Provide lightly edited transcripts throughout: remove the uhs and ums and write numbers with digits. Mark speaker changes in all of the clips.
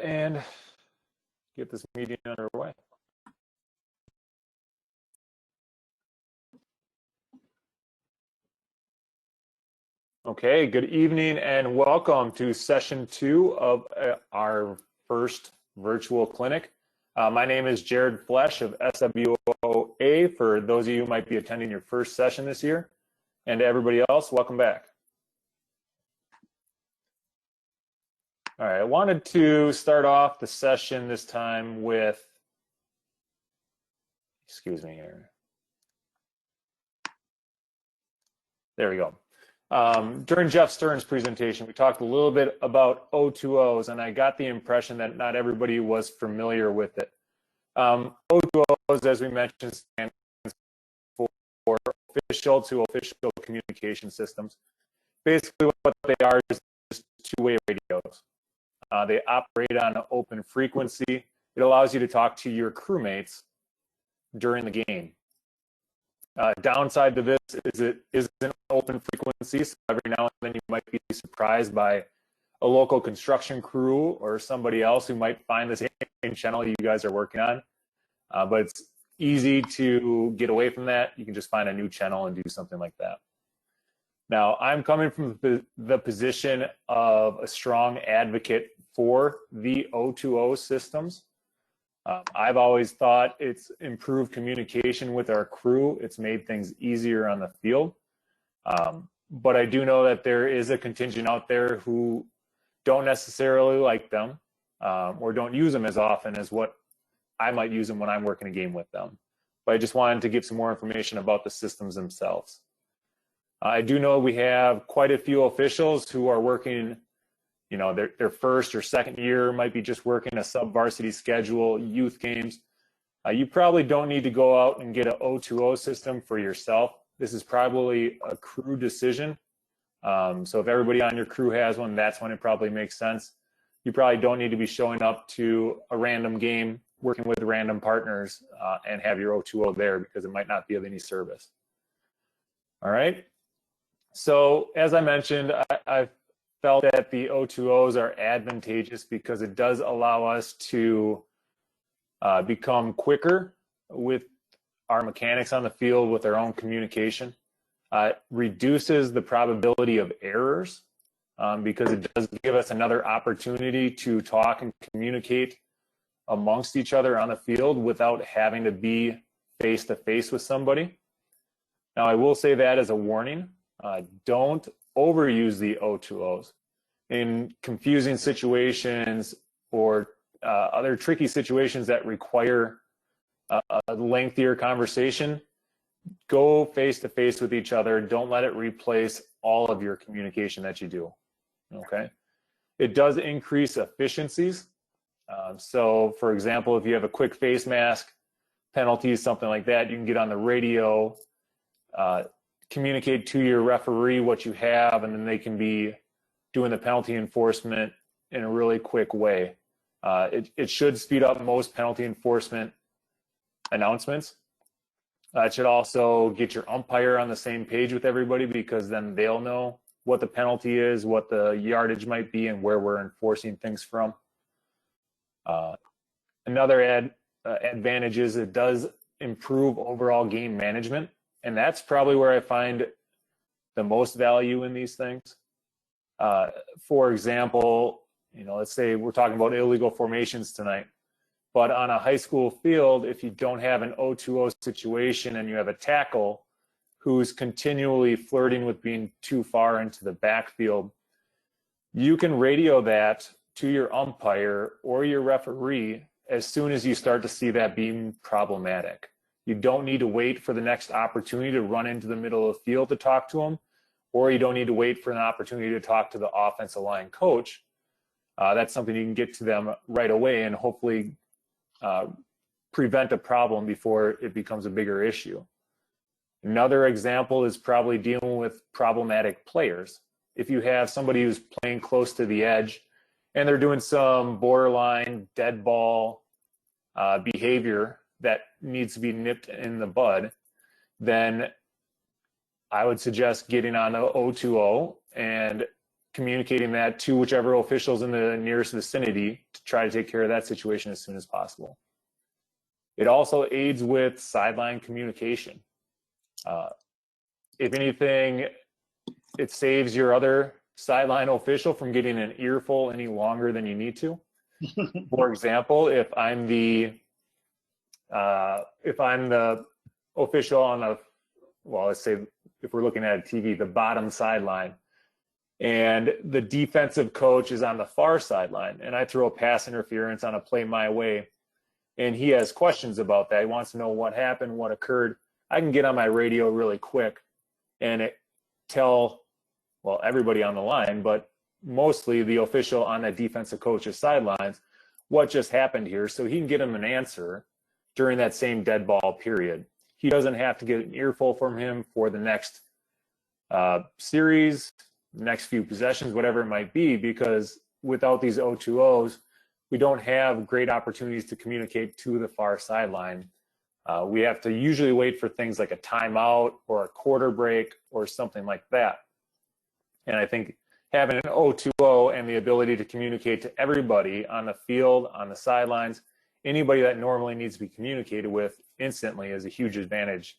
Speaker 1: and get this meeting underway. Okay, good evening and welcome to session 2 of our first virtual clinic. My name is Jared Flesh of SWOA for those of you who might be attending your first session this year. And to everybody else, welcome back. All right, I wanted to start off the session this time with, excuse me here. There we go. During Jeff Stern's presentation, we talked a little bit about O2Os, and I got the impression that not everybody was familiar with it. O2Os, as we mentioned, stands for official to official communication systems. Basically, what they are is just two-way radios. They operate on an open frequency. It allows you to talk to your crewmates during the game. Downside to this is it is an open frequency, so every now and then you might be surprised by a local construction crew or somebody else who might find the same channel you guys are working on. But it's easy to get away from that. You can just find a new channel and do something like that. Now, I'm coming from the position of a strong advocate for the O2O systems. I've always thought it's improved communication with our crew. It's made things easier on the field. But I do know that there is a contingent out there who don't necessarily like them or don't use them as often as what I might use them when I'm working a game with them. But I just wanted to give some more information about the systems themselves. I do know we have quite a few officials who are working, you know, their first or second year, might be just working a sub-varsity schedule, youth games. You probably don't need to go out and get an O2O system for yourself. This is probably a crew decision. So if everybody on your crew has one, that's when it probably makes sense. You probably don't need to be showing up to a random game, working with random partners and have your O2O there because it might not be of any service. All right. So as I mentioned, I've felt that the O2Os are advantageous because it does allow us to become quicker with our mechanics on the field with our own communication. Reduces the probability of errors because it does give us another opportunity to talk and communicate amongst each other on the field without having to be face-to-face with somebody. Now, I will say that as a warning, don't overuse the O2Os. In confusing situations or other tricky situations that require a lengthier conversation, go face-to-face with each other. Don't let it replace all of your communication that you do, okay? It does increase efficiencies. So, for example, if you have a quick face mask, penalties, something like that, you can get on the radio, communicate to your referee what you have, and then they can be doing the penalty enforcement in a really quick way. It should speed up most penalty enforcement announcements. It should also get your umpire on the same page with everybody because then they'll know what the penalty is, what the yardage might be, and where we're enforcing things from. Another advantage is it does improve overall game management. And that's probably where I find the most value in these things. For example, you know, let's say we're talking about illegal formations tonight, but on a high school field, if you don't have an O2O situation and you have a tackle who's continually flirting with being too far into the backfield, you can radio that to your umpire or your referee as soon as you start to see that being problematic. You don't need to wait for the next opportunity to run into the middle of the field to talk to them, or you don't need to wait for an opportunity to talk to the offensive line coach. That's something you can get to them right away and hopefully prevent a problem before it becomes a bigger issue. Another example is probably dealing with problematic players. If you have somebody who's playing close to the edge and they're doing some borderline dead ball behavior that needs to be nipped in the bud, then I would suggest getting on an O2O and communicating that to whichever officials in the nearest vicinity to try to take care of that situation as soon as possible. It also aids with sideline communication. If anything, it saves your other sideline official from getting an earful any longer than you need to. For example, if I'm the official on the, well, let's say if we're looking at a TV, the bottom sideline, and the defensive coach is on the far sideline, and I throw a pass interference on a play my way, and he has questions about that. He wants to know what happened, what occurred. I can get on my radio really quick and tell, well, everybody on the line, but mostly the official on the defensive coach's sidelines, what just happened here, so he can get him an answer during that same dead ball period. He doesn't have to get an earful from him for the next series, next few possessions, whatever it might be, because without these O2Os, we don't have great opportunities to communicate to the far sideline. We have to usually wait for things like a timeout or a quarter break or something like that. And I think having an O2O and the ability to communicate to everybody on the field, on the sidelines, anybody that normally needs to be communicated with instantly is a huge advantage.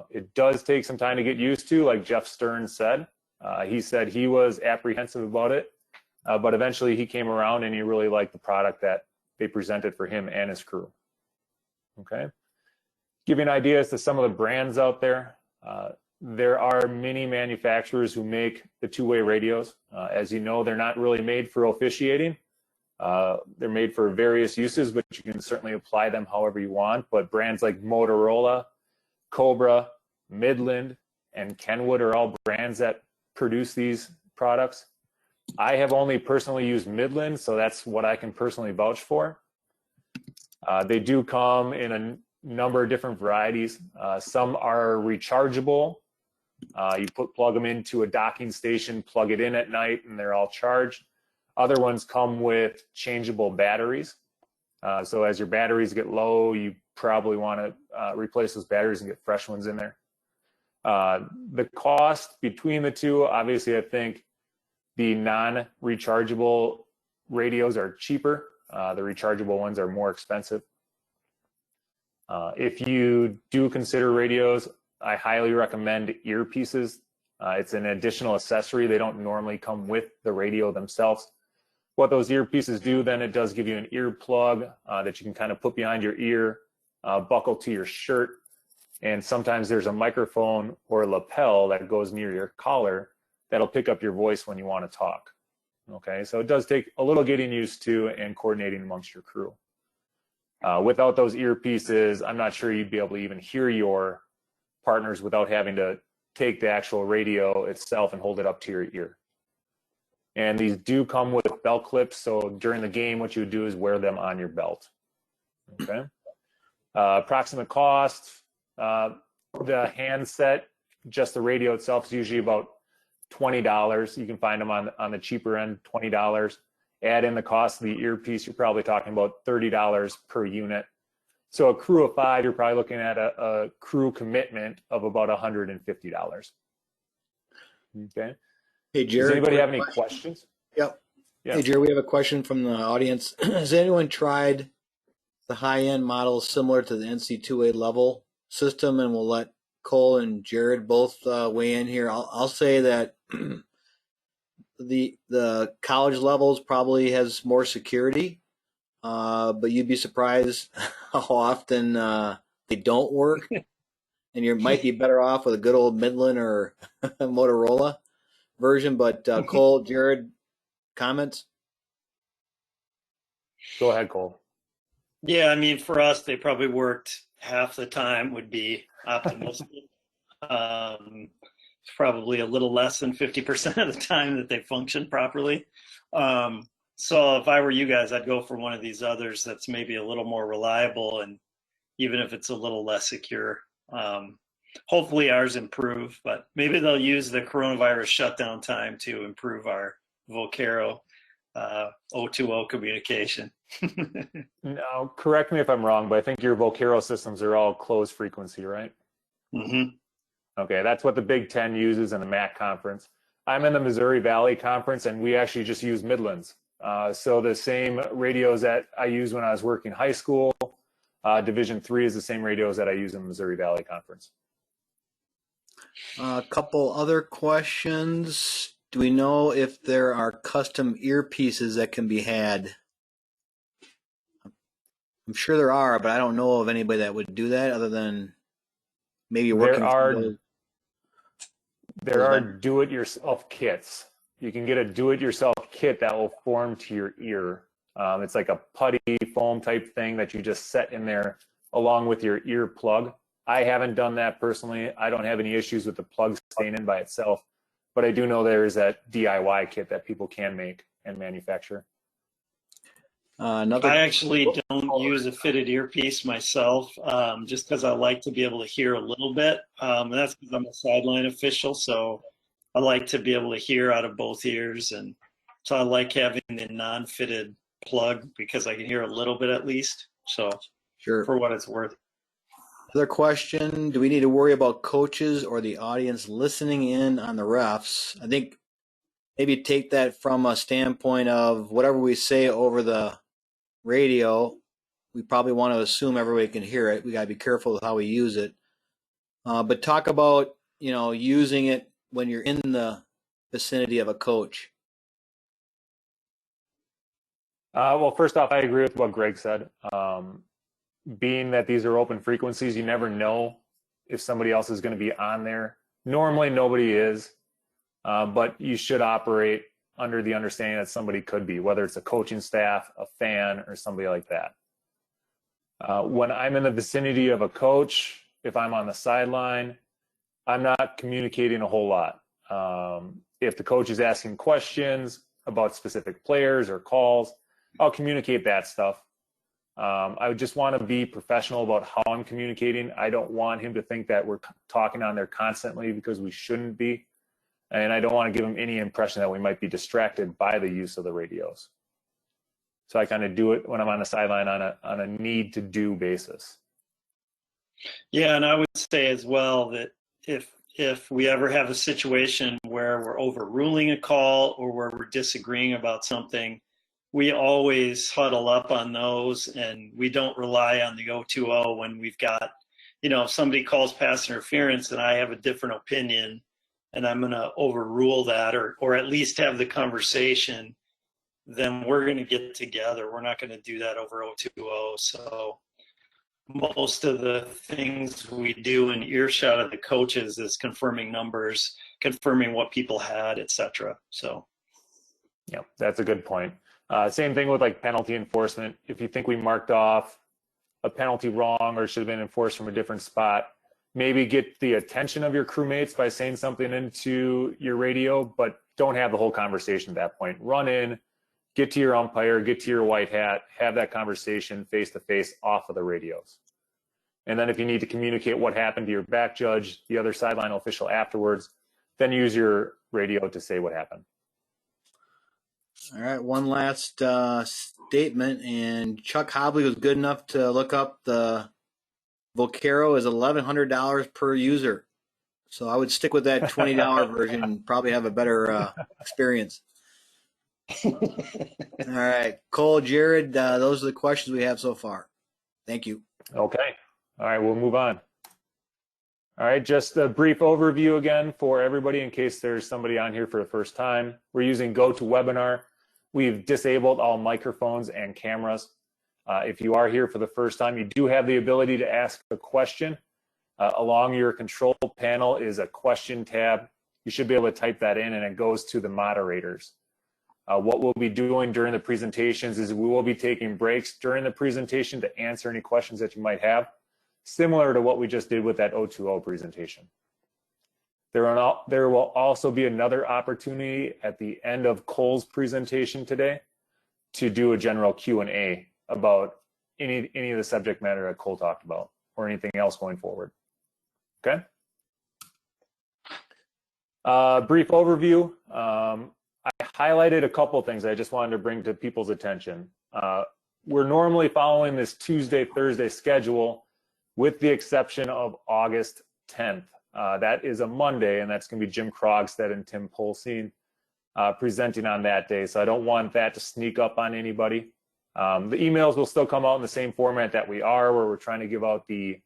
Speaker 1: It does take some time to get used to, like Jeff Stearns said. He said he was apprehensive about it, but eventually he came around and he really liked the product that they presented for him and his crew. Okay. Give you an idea as to some of the brands out there. There are many manufacturers who make the two-way radios. As you know, they're not really made for officiating. They're made for various uses, but you can certainly apply them however you want. But brands like Motorola, Cobra, Midland, and Kenwood are all brands that produce these products. I have only personally used Midland, so that's what I can personally vouch for. They do come in a number of different varieties. Some are rechargeable. You plug them into a docking station, plug it in at night, and they're all charged. Other ones come with changeable batteries. So as your batteries get low, you probably want to replace those batteries and get fresh ones in there. The cost between the two, obviously, I think the non-rechargeable radios are cheaper. The rechargeable ones are more expensive. If you do consider radios, I highly recommend earpieces. It's an additional accessory. They don't normally come with the radio themselves. What those earpieces do, then it does give you an ear plug that you can kind of put behind your ear, buckle to your shirt. And sometimes there's a microphone or a lapel that goes near your collar that'll pick up your voice when you want to talk. Okay, so it does take a little getting used to and coordinating amongst your crew. Without those earpieces, I'm not sure you'd be able to even hear your partners without having to take the actual radio itself and hold it up to your ear. And these do come with belt clips, so during the game, what you would do is wear them on your belt. Okay. Approximate cost, the handset, just the radio itself, is usually about $20. You can find them on the cheaper end, $20. Add in the cost of the earpiece, you're probably talking about $30 per unit. So a crew of 5, you're probably looking at a crew commitment of about $150. Okay.
Speaker 2: Hey, Jared.
Speaker 1: Does anybody have any questions?
Speaker 2: Yep. Hey, Jared, we have a question from the audience. Has anyone tried the high-end models similar to the NC2A level system? And we'll let Kole and Jared both weigh in here. I'll say that the college levels probably has more security, but you'd be surprised how often they don't work, and you might be better off with a good old Midland or Motorola version. But Kole, Jared, comments?
Speaker 1: Go ahead, Kole.
Speaker 3: Yeah, I mean, for us, they probably worked half the time would be optimistic. It's probably a little less than 50% of the time that they function properly. So if I were you guys, I'd go for one of these others that's maybe a little more reliable, and even if it's a little less secure. Hopefully ours improve, but maybe they'll use the coronavirus shutdown time to improve our Vocero O2O communication.
Speaker 1: Now, correct me if I'm wrong, but I think your Vocero systems are all closed frequency, right?
Speaker 3: Mm-hmm.
Speaker 1: Okay, that's what the Big Ten uses in the MAC conference. I'm in the Missouri Valley Conference, and we actually just use Midlands. So the same radios that I used when I was working high school, Division III is the same radios that I use in the Missouri Valley Conference.
Speaker 2: A couple other questions. Do we know if there are custom earpieces that can be had? I'm sure there are, but I don't know of anybody that would do that other than maybe working.
Speaker 1: There are do-it-yourself kits. You can get a do-it-yourself kit that will form to your ear. It's like a putty foam type thing that you just set in there along with your ear plug. I haven't done that personally. I don't have any issues with the plug staying in by itself, but I do know there is that DIY kit that people can make and manufacture.
Speaker 3: I actually don't use a fitted earpiece myself, just because I like to be able to hear a little bit. And that's because I'm a sideline official, so I like to be able to hear out of both ears. And so I like having the non-fitted plug because I can hear a little bit at least. So
Speaker 2: Sure.
Speaker 3: For what it's worth.
Speaker 2: Other question, do we need to worry about coaches or the audience listening in on the refs? I think maybe take that from a standpoint of whatever we say over the radio, we probably want to assume everybody can hear it. We got to be careful with how we use it. But talk about, using it when you're in the vicinity of a coach.
Speaker 1: Well, first off, I agree with what Greg said. Being that these are open frequencies, you never know if somebody else is going to be on there. Normally, nobody is, but you should operate under the understanding that somebody could be, whether it's a coaching staff, a fan, or somebody like that. When I'm in the vicinity of a coach, if I'm on the sideline, I'm not communicating a whole lot. If the coach is asking questions about specific players or calls, I'll communicate that stuff. I would just want to be professional about how I'm communicating. I don't want him to think that we're talking on there constantly because we shouldn't be. And I don't want to give him any impression that we might be distracted by the use of the radios. So I kind of do it when I'm on the sideline on a need to do basis.
Speaker 3: Yeah, and I would say as well that if we ever have a situation where we're overruling a call or where we're disagreeing about something, we always huddle up on those, and we don't rely on the 020 when we've got, if somebody calls pass interference and I have a different opinion and I'm going to overrule that or at least have the conversation, then we're going to get together. We're not going to do that over 020. So most of the things we do in earshot of the coaches is confirming numbers, confirming what people had, etc. So,
Speaker 1: yeah, that's a good point. Same thing with like penalty enforcement. If you think we marked off a penalty wrong or should have been enforced from a different spot, maybe get the attention of your crewmates by saying something into your radio, but don't have the whole conversation at that point. Run in, get to your umpire, get to your white hat, have that conversation face to face off of the radios. And then if you need to communicate what happened to your back judge, the other sideline official afterwards, then use your radio to say what happened.
Speaker 2: All right, one last statement, and Chuck Hobley was good enough to look up the Vocero is $1,100 per user. So I would stick with that $20 version and probably have a better experience. All right, Kole, Jared, those are the questions we have so far. Thank you.
Speaker 1: Okay. All right, we'll move on. All right, just a brief overview again for everybody in case there's somebody on here for the first time. We're using GoToWebinar. We've disabled all microphones and cameras. If you are here for the first time, you do have the ability to ask a question. Along your control panel is a question tab. You should be able to type that in and it goes to the moderators. What we'll be doing during the presentations is we will be taking breaks during the presentation to answer any questions that you might have, similar to what we just did with that 020 presentation. There will also be another opportunity at the end of Kole's presentation today to do a general Q&A about any of the subject matter that Kole talked about or anything else going forward. Okay. Brief overview. I highlighted a couple of things I just wanted to bring to people's attention. We're normally following this Tuesday, Thursday schedule with the exception of August 10th. That is a Monday, and that's going to be Jim Krogstad and Tim Polsine presenting on that day. So I don't want that to sneak up on anybody. The emails will still come out in the same format that we are, where we're trying to give out the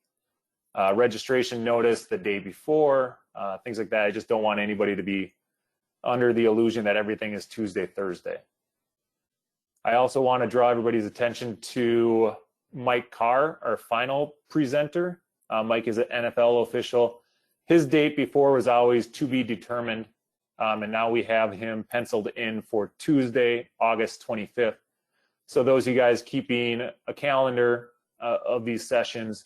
Speaker 1: registration notice the day before, things like that. I just don't want anybody to be under the illusion that everything is Tuesday, Thursday. I also want to draw everybody's attention to Mike Carr, our final presenter. Mike is an NFL official. His date before was always to be determined, and now we have him penciled in for Tuesday, August 25th. So those of you guys keeping a calendar of these sessions,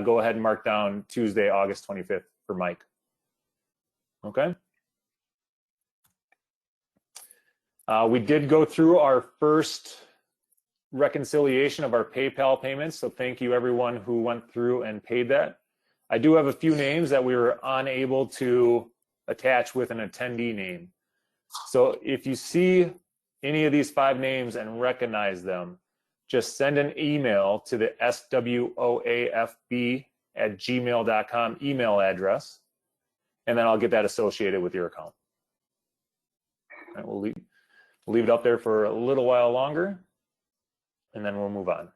Speaker 1: go ahead and mark down Tuesday, August 25th for Mike. Okay. We did go through our first reconciliation of our PayPal payments, so thank you everyone who went through and paid that. I do have a few names that we were unable to attach with an attendee name. So if you see any of these 5 names and recognize them, just send an email to the swoafb@gmail.com email address, and then I'll get that associated with your account. All right, we'll leave it up there for a little while longer, and then we'll move on.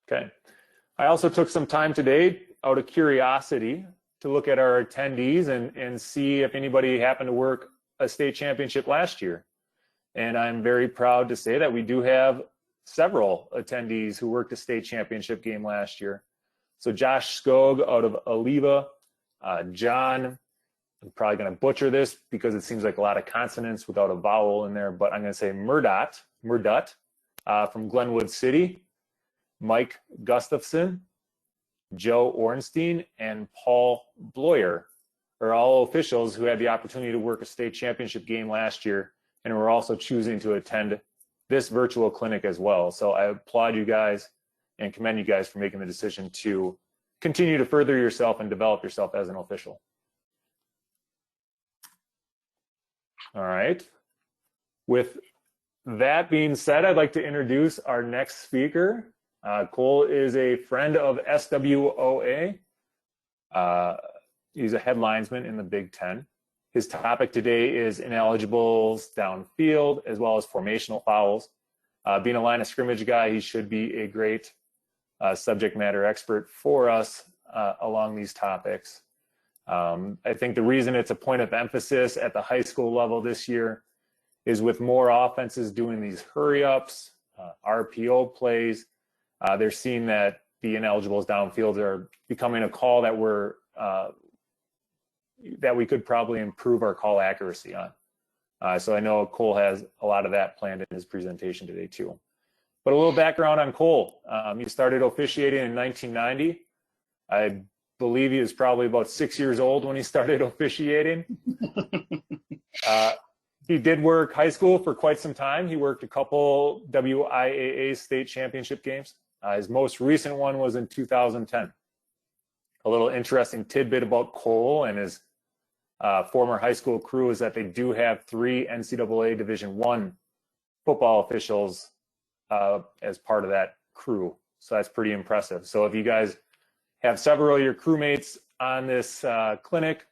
Speaker 1: Okay. I also took some time today out of curiosity to look at our attendees and see if anybody happened to work a state championship last year. And I'm very proud to say that we do have several attendees who worked a state championship game last year. So Josh Skog out of Oliva, John, I'm probably going to butcher this because it seems like a lot of consonants without a vowel in there, but I'm going to say Murdut from Glenwood City, Mike Gustafson, Joe Ornstein, and Paul Bloyer are all officials who had the opportunity to work a state championship game last year and were also choosing to attend this virtual clinic as well. So I applaud you guys and commend you guys for making the decision to continue to further yourself and develop yourself as an official. All right. With that being said, I'd like to introduce our next speaker. Kole is a friend of SWOA. He's a head linesman in the Big Ten. His topic today is ineligibles downfield, as well as formational fouls. Being a line of scrimmage guy, he should be a great subject matter expert for us along these topics. I think the reason it's a point of emphasis at the high school level this year is with more offenses doing these hurry-ups, RPO plays, they're seeing that the ineligibles downfield are becoming a call that that we could probably improve our call accuracy on. So I know Kole has a lot of that planned in his presentation today too. But a little background on Kole. He started officiating in 1990. I believe he was probably about 6 years old when he started officiating. He did work high school for quite some time. He worked a couple WIAA state championship games. His most recent one was in 2010. A little interesting tidbit about Kole and his former high school crew is that they do have 3 NCAA Division I football officials as part of that crew. So that's pretty impressive. So if you guys have several of your crewmates on this clinic,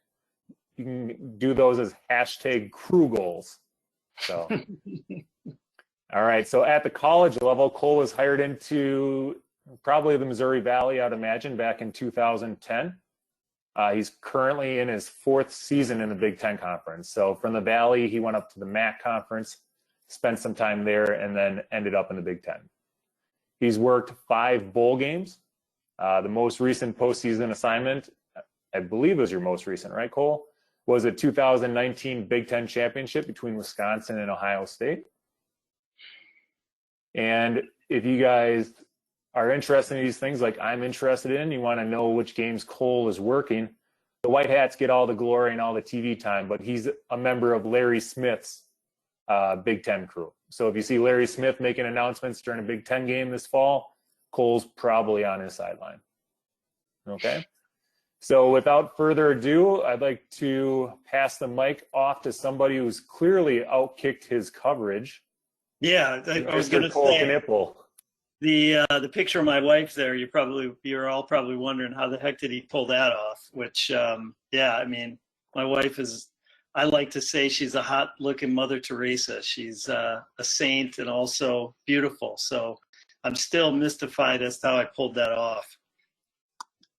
Speaker 1: you can do those as hashtag crew goals. So, all right. So at the college level, Kole was hired into probably the Missouri Valley, I'd imagine, back in 2010. He's currently in his 4th season in the Big Ten Conference. So from the Valley, he went up to the MAC Conference, spent some time there, and then ended up in the Big Ten. He's worked 5 bowl games. The most recent postseason assignment, I believe was your most recent, right, Kole? Was a 2019 Big Ten championship between Wisconsin and Ohio State. And if you guys are interested in these things like I'm interested in, you want to know which games Kole is working, the White Hats get all the glory and all the TV time, but he's a member of Larry Smith's Big Ten crew. So if you see Larry Smith making announcements during a Big Ten game this fall, Cole's probably on his sideline. Okay. So without further ado, I'd like to pass the mic off to somebody who's clearly outkicked his coverage.
Speaker 3: Yeah, I was going to
Speaker 1: Kole
Speaker 3: say.
Speaker 1: Knueppel.
Speaker 3: The picture of my wife there, you're all probably wondering how the heck did he pull that off? Which yeah, I mean, my wife is, I like to say she's a hot looking Mother Teresa. She's a saint and also beautiful. So I'm still mystified as to how I pulled that off.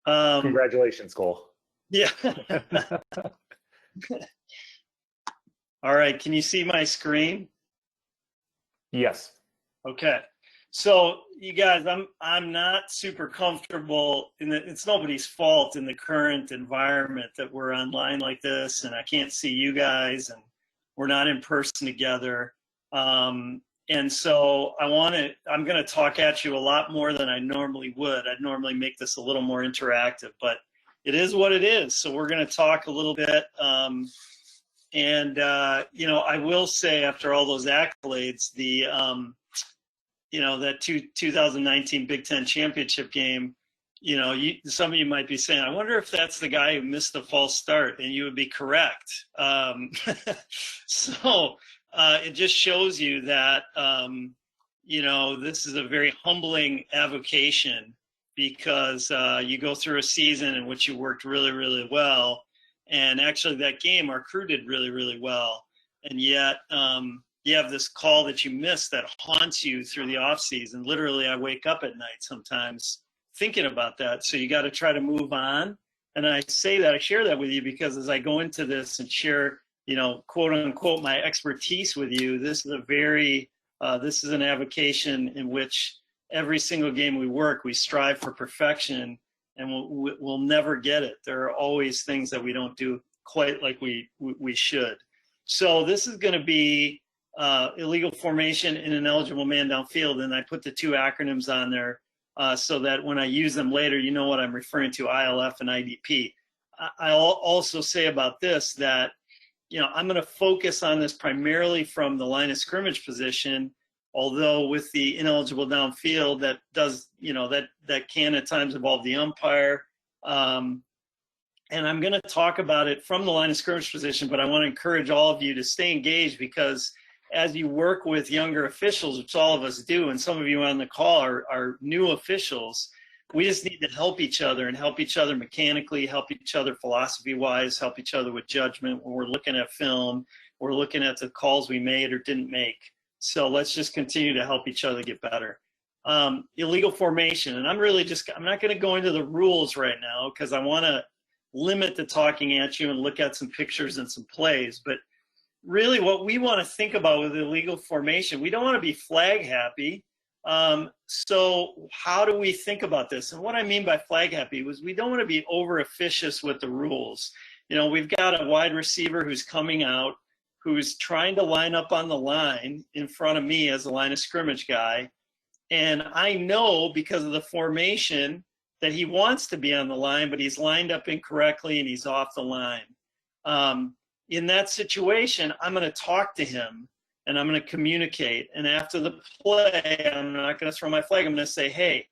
Speaker 1: Congratulations, Kole.
Speaker 3: Yeah. All right, can you see my screen?
Speaker 1: Yes.
Speaker 3: Okay. So you guys, I'm not super comfortable it's nobody's fault in the current environment that we're online like this, and I can't see you guys, and we're not in person together. And so I'm going to talk at you a lot more than I normally would. I'd normally make this a little more interactive, but it is what it is. So we're going to talk a little bit. You know, I will say after all those accolades, you know, that 2019 Big Ten championship game, you know, some of you might be saying, I wonder if that's the guy who missed the false start, and you would be correct. So it just shows you that, you know, this is a very humbling avocation, because you go through a season in which you worked really, really well. And actually that game, our crew did really, really well. And yet, you have this call that you missed that haunts you through the off season. Literally, I wake up at night sometimes thinking about that. So you got to try to move on. And I say that, I share that with you because as I go into this and share, you know, quote unquote, my expertise with you, this is a very, this is an avocation in which every single game we work, we strive for perfection, and we'll never get it. There are always things that we don't do quite like we should. So this is going to be illegal formation in an eligible man downfield, and I put the two acronyms on there so that when I use them later, you know what I'm referring to, ILF and IDP. I'll also say about this that, you know, I'm going to focus on this primarily from the line of scrimmage position, although with the ineligible downfield, that does, you know, that can at times involve the umpire. And I'm going to talk about it from the line of scrimmage position, but I want to encourage all of you to stay engaged, because as you work with younger officials, which all of us do, and some of you on the call are new officials, we just need to help each other and help each other mechanically, help each other philosophy-wise, help each other with judgment when we're looking at film, we're looking at the calls we made or didn't make. So let's just continue to help each other get better. Illegal formation, and I'm not going to go into the rules right now because I want to limit the talking at you and look at some pictures and some plays. But really what we want to think about with illegal formation, we don't want to be flag happy. So how do we think about this? And what I mean by flag happy was we don't want to be over officious with the rules. You know, we've got a wide receiver who's coming out, who's trying to line up on the line in front of me as a line of scrimmage guy. And I know because of the formation that he wants to be on the line, but he's lined up incorrectly and he's off the line. In that situation, I'm going to talk to him and I'm going to communicate. And after the play, I'm not going to throw my flag. I'm going to say, hey,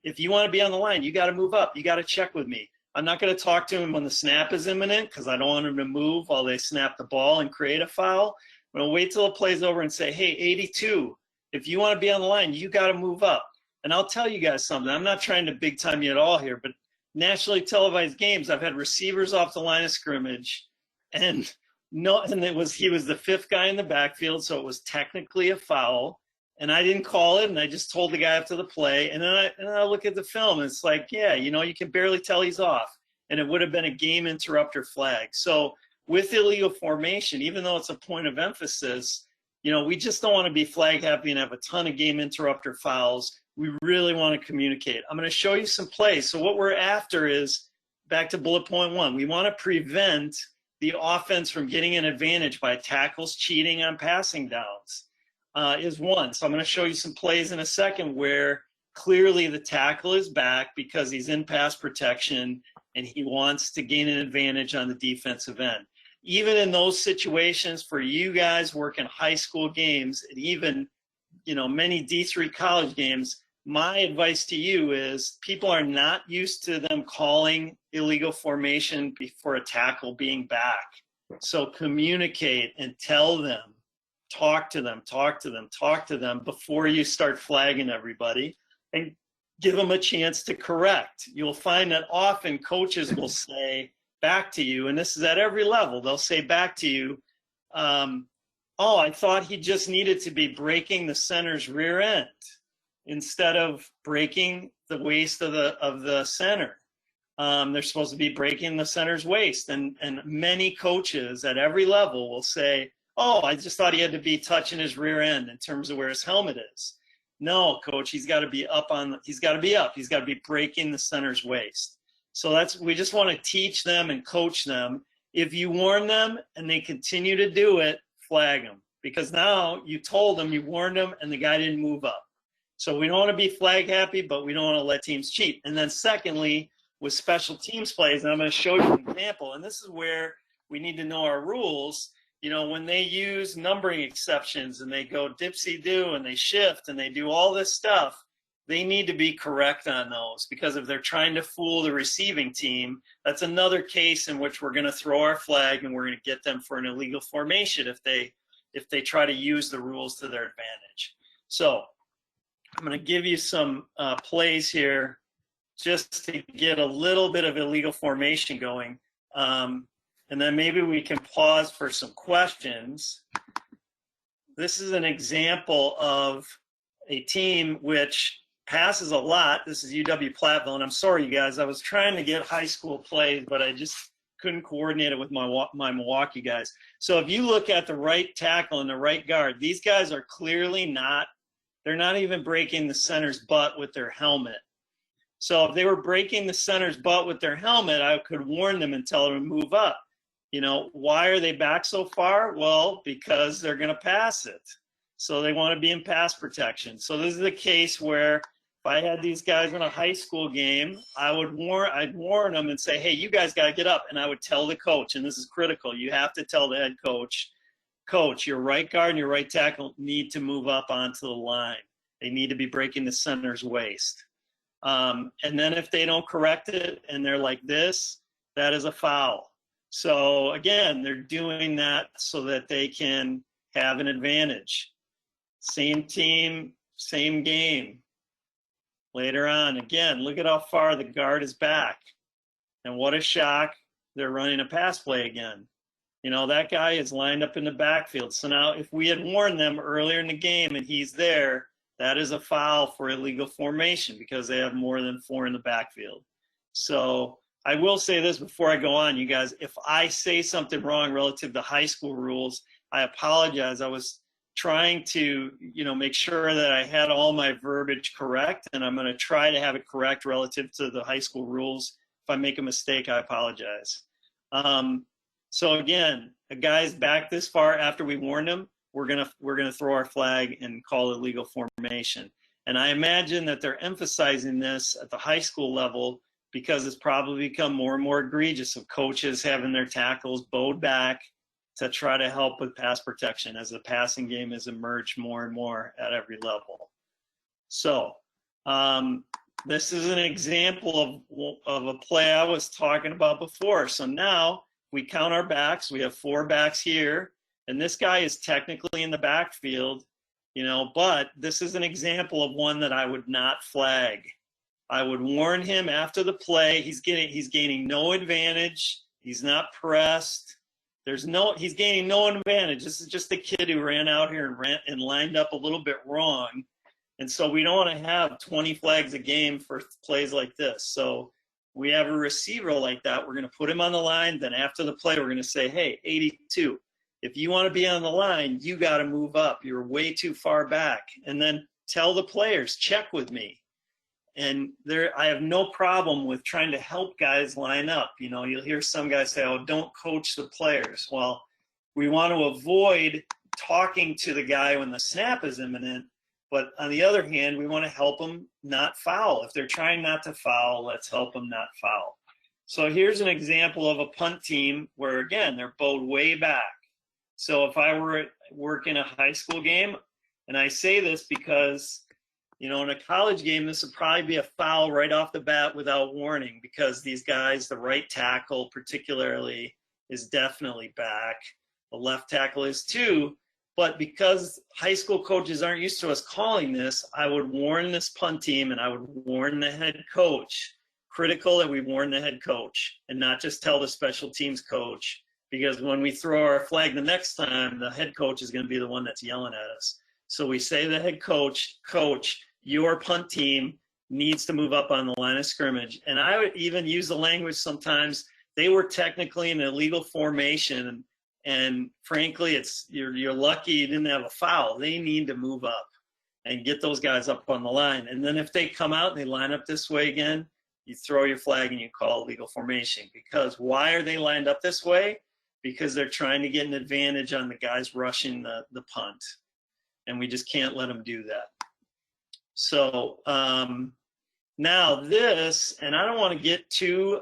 Speaker 3: if you want to be on the line, you got to move up. You got to check with me. I'm not going to talk to him when the snap is imminent because I don't want him to move while they snap the ball and create a foul. I'm going to wait till the play's over and say, hey, 82, if you want to be on the line, you got to move up. And I'll tell you guys something. I'm not trying to big time you at all here, but nationally televised games, I've had receivers off the line of scrimmage, and he was the fifth guy in the backfield, so it was technically a foul. And I didn't call it, and I just told the guy after the play. And then I look at the film, and it's like, yeah, you know, you can barely tell he's off. And it would have been a game interrupter flag. So with illegal formation, even though it's a point of emphasis, you know, we just don't want to be flag happy and have a ton of game interrupter fouls. We really want to communicate. I'm going to show you some plays. So what we're after is, back to bullet point 1, we want to prevent the offense from getting an advantage by tackles cheating on passing downs. Is one. So I'm going to show you some plays in a second where clearly the tackle is back because he's in pass protection and he wants to gain an advantage on the defensive end. Even in those situations, for you guys working high school games and even, you know, many D3 college games, my advice to you is people are not used to them calling illegal formation before a tackle being back. So communicate and tell them, talk to them before you start flagging everybody. and give them a chance to correct. You'll find that often coaches will say back to you, and this is at every level, they'll say back to you, oh, I thought he just needed to be breaking the center's rear end instead of breaking the waist of the center. They're supposed to be breaking the center's waist. And many coaches at every level will say, oh, I just thought he had to be touching his rear end in terms of where his helmet is. No, coach, he's got to be up. He's got to be breaking the center's waist. So we just want to teach them and coach them. If you warn them and they continue to do it, flag them, because now you told them, you warned them, and the guy didn't move up. So we don't want to be flag happy, but we don't want to let teams cheat. And then secondly, with special teams plays, and I'm going to show you an example, and this is where we need to know our rules. You know, when they use numbering exceptions and they go dipsy-do and they shift and they do all this stuff, they need to be correct on those, because if they're trying to fool the receiving team, that's another case in which we're going to throw our flag and we're going to get them for an illegal formation if they try to use the rules to their advantage. So I'm going to give you some plays here just to get a little bit of illegal formation going. And then maybe we can pause for some questions. This is an example of a team which passes a lot. This is UW-Platteville, and I'm sorry, you guys, I was trying to get high school plays, but I just couldn't coordinate it with my Milwaukee guys. So if you look at the right tackle and the right guard, these guys are clearly they're not even breaking the center's butt with their helmet. So if they were breaking the center's butt with their helmet, I could warn them and tell them to move up. You know, why are they back so far? Well, because they're going to pass it. So they want to be in pass protection. So this is the case where if I had these guys in a high school game, I'd warn them and say, hey, you guys got to get up. And I would tell the coach, and this is critical, you have to tell the head coach, your right guard and your right tackle need to move up onto the line. They need to be breaking the center's waist. And then if they don't correct it and they're like this, that is a foul. So again, they're doing that so that they can have an advantage. Same team, same game. Later on, again, look at how far the guard is back. And what a shock, they're running a pass play again. You know, that guy is lined up in the backfield. So now if we had warned them earlier in the game and he's there, that is a foul for illegal formation because they have more than 4 in the backfield. So I will say this before I go on, you guys, if I say something wrong relative to high school rules, I apologize. I was trying to, make sure that I had all my verbiage correct, and I'm going to try to have it correct relative to the high school rules. If I make a mistake, I apologize. So again, a guy's back this far after we warned him, we're gonna throw our flag and call it illegal formation. And I imagine that they're emphasizing this at the high school level because it's probably become more and more egregious of coaches having their tackles bowed back to try to help with pass protection as the passing game has emerged more and more at every level. So this is an example of a play I was talking about before. So now we count our backs. We have 4 backs here, and this guy is technically in the backfield, but this is an example of one that I would not flag. I would warn him after the play. He's gaining no advantage. He's not pressed. He's gaining no advantage. This is just a kid who ran out here and lined up a little bit wrong. And so we don't want to have 20 flags a game for plays like this. So we have a receiver like that. We're going to put him on the line. Then after the play, we're going to say, hey, 82, if you want to be on the line, you got to move up. You're way too far back. And then tell the players, check with me. And I have no problem with trying to help guys line up. You'll hear some guys say, oh, don't coach the players. Well, we want to avoid talking to the guy when the snap is imminent. But on the other hand, we want to help them not foul. If they're trying not to foul, let's help them not foul. So here's an example of a punt team where, again, they're bowed way back. So if I were working a high school game, and I say this because, in a college game, this would probably be a foul right off the bat without warning because these guys, the right tackle particularly, is definitely back. The left tackle is too. But because high school coaches aren't used to us calling this, I would warn this punt team and I would warn the head coach. Critical that we warn the head coach and not just tell the special teams coach, because when we throw our flag the next time, the head coach is going to be the one that's yelling at us. So we say to the head coach, coach, your punt team needs to move up on the line of scrimmage. And I would even use the language sometimes, they were technically in an illegal formation. And frankly, it's you're lucky you didn't have a foul. They need to move up and get those guys up on the line. And then if they come out and they line up this way again, you throw your flag and you call illegal formation. Because why are they lined up this way? Because they're trying to get an advantage on the guys rushing the punt. And we just can't let them do that. So now this, and I don't want to get too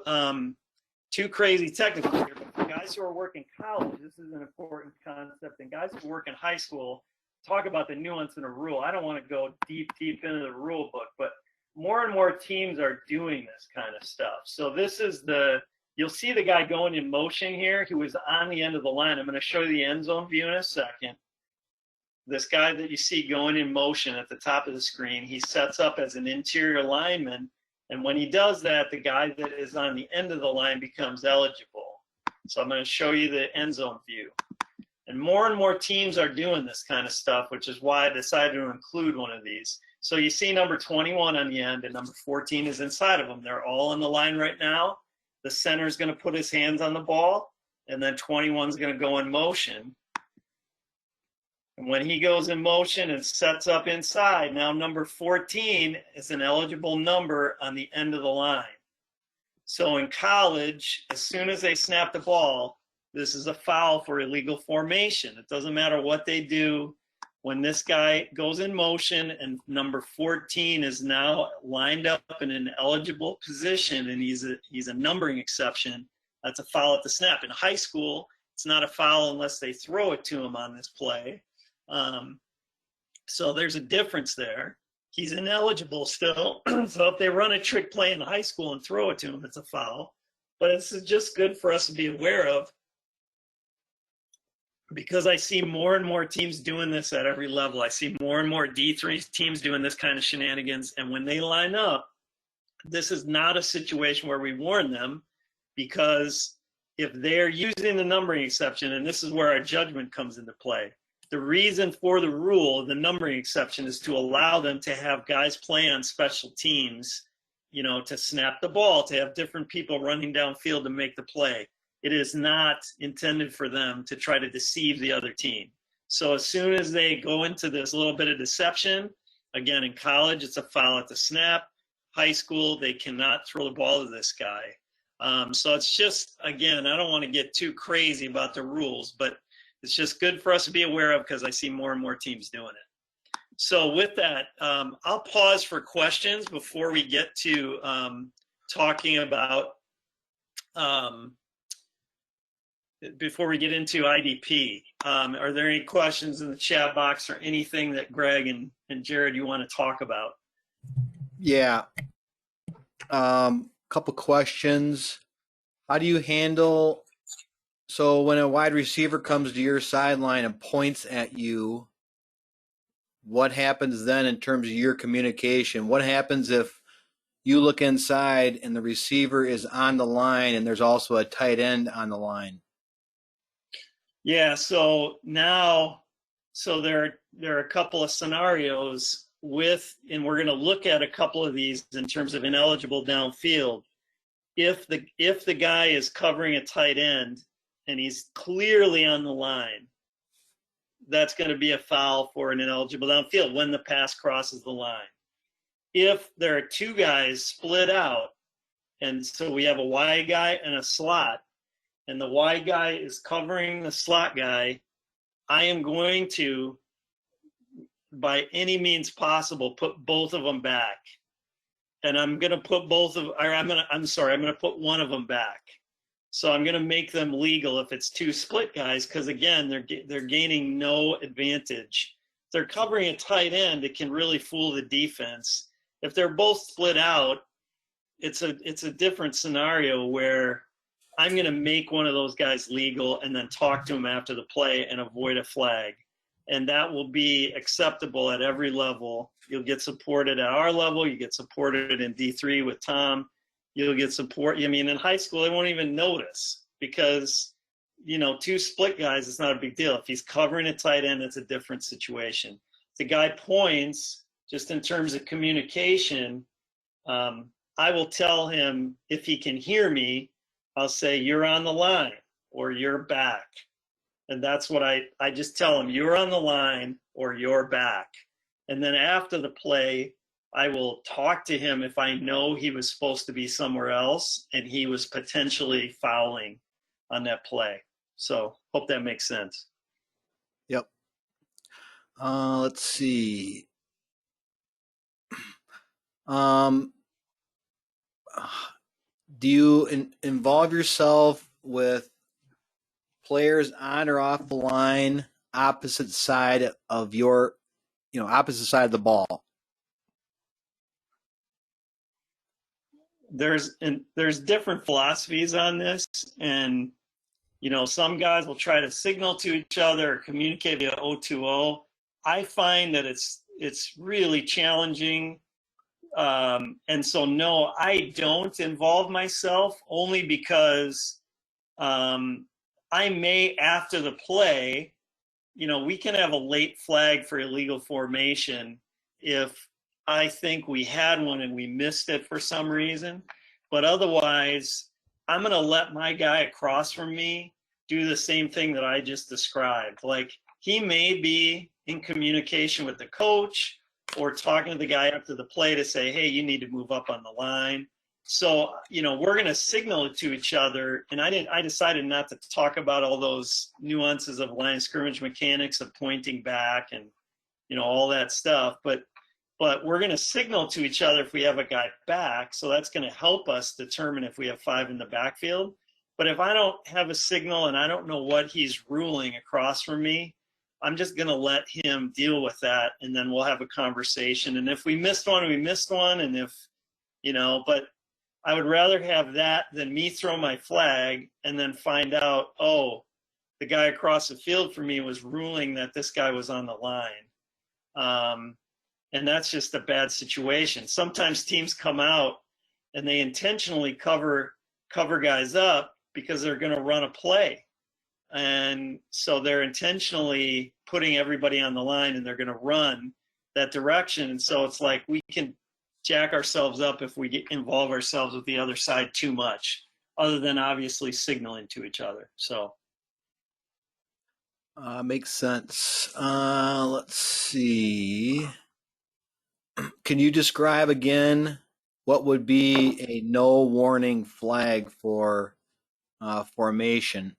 Speaker 3: crazy technical here, but for guys who are working college, this is an important concept. And guys who work in high school, talk about the nuance in a rule. I don't want to go deep into the rule book, but more and more teams are doing this kind of stuff. So this is you'll see the guy going in motion here who is on the end of the line. I'm going to show you the end zone view in a second. This guy that you see going in motion at the top of the screen, he sets up as an interior lineman. And when he does that, the guy that is on the end of the line becomes eligible. So I'm going to show you the end zone view. And more teams are doing this kind of stuff, which is why I decided to include one of these. So you see number 21 on the end and number 14 is inside of them. They're all on the line right now. The center is going to put his hands on the ball, and then 21 is going to go in motion. And when he goes in motion and sets up inside, now number 14 is an eligible number on the end of the line. So in college, as soon as they snap the ball, this is a foul for illegal formation. It doesn't matter what they do. When this guy goes in motion and number 14 is now lined up in an eligible position and he's a numbering exception, that's a foul at the snap. In high school, it's not a foul unless they throw it to him on this play. So there's a difference there. He's ineligible still. So if they run a trick play in high school and throw it to him, it's a foul. But it's just good for us to be aware of, because I see more and more teams doing this at every level. I see more and more D3 teams doing this kind of shenanigans. And when they line up, this is not a situation where we warn them, because if they're using the numbering exception, and this is where our judgment comes into play, the reason for the rule, the numbering exception, is to allow them to have guys play on special teams, to snap the ball, to have different people running downfield to make the play. It is not intended for them to try to deceive the other team. So as soon as they go into this little bit of deception, again, in college, it's a foul at the snap. High school, they cannot throw the ball to this guy. So it's just, again, I don't want to get too crazy about the rules, but it's just good for us to be aware of, because I see more and more teams doing it. So with that, I'll pause for questions before we get to talking about before we get into IDP. Are there any questions in the chat box or anything that Greg and Jared, you want to talk about?
Speaker 2: Yeah. Couple questions. How do you handle, so when a wide receiver comes to your sideline and points at you, what happens then in terms of your communication? What happens if you look inside and the receiver is on the line and there's also a tight end on the line?
Speaker 3: Yeah, so now, there are a couple of scenarios and we're going to look at a couple of these in terms of ineligible downfield. If the guy is covering a tight end and he's clearly on the line, that's going to be a foul for an ineligible downfield when the pass crosses the line. If there are two guys split out, and so we have a wide guy and a slot, and the wide guy is covering the slot guy, I am going to, by any means possible, put both of them back. And I'm going to put I'm going to put one of them back. So I'm going to make them legal if it's two split guys, because again, they're gaining no advantage. If they're covering a tight end, it can really fool the defense. If they're both split out, it's a different scenario where I'm going to make one of those guys legal and then talk to him after the play and avoid a flag. and that will be acceptable at every level. You'll get supported at our level. You get supported in D3 with Tom. You'll get support. I mean, in high school, they won't even notice because, you know, 2 split guys, it's not a big deal. If he's covering a tight end, it's a different situation. If the guy points, just in terms of communication, I will tell him if he can hear me, I'll say, you're on the line or you're back. And that's what I just tell him, you're on the line or you're back. And then after the play, I will talk to him if I know he was supposed to be somewhere else and he was potentially fouling on that play. So hope that makes sense.
Speaker 2: Yep. Let's see. Do you involve yourself with players on or off the line, opposite side of your, opposite side of the ball?
Speaker 3: There's different philosophies on this, and some guys will try to signal to each other or communicate via O2O. I find that it's really challenging, and so no, I don't involve myself, only because I may, after the play, we can have a late flag for illegal formation if I think we had one and we missed it for some reason. But otherwise, I'm going to let my guy across from me do the same thing that I just described. Like, he may be in communication with the coach or talking to the guy after the play to say, hey, you need to move up on the line. So, we're going to signal to each other. And I decided not to talk about all those nuances of line of scrimmage mechanics of pointing back and, all that stuff. But we're going to signal to each other if we have a guy back. So that's going to help us determine if we have 5 in the backfield. But if I don't have a signal and I don't know what he's ruling across from me, I'm just going to let him deal with that. And then we'll have a conversation. And if we missed one, we missed one. And if, but I would rather have that than me throw my flag and then find out, oh, the guy across the field from me was ruling that this guy was on the line. And that's just a bad situation. Sometimes teams come out and they intentionally cover guys up because they're going to run a play. And so they're intentionally putting everybody on the line and they're going to run that direction. And so it's like we can jack ourselves up if we involve ourselves with the other side too much, other than obviously signaling to each other. So
Speaker 2: makes sense. Let's see. Can you describe again what would be a no warning flag for formation?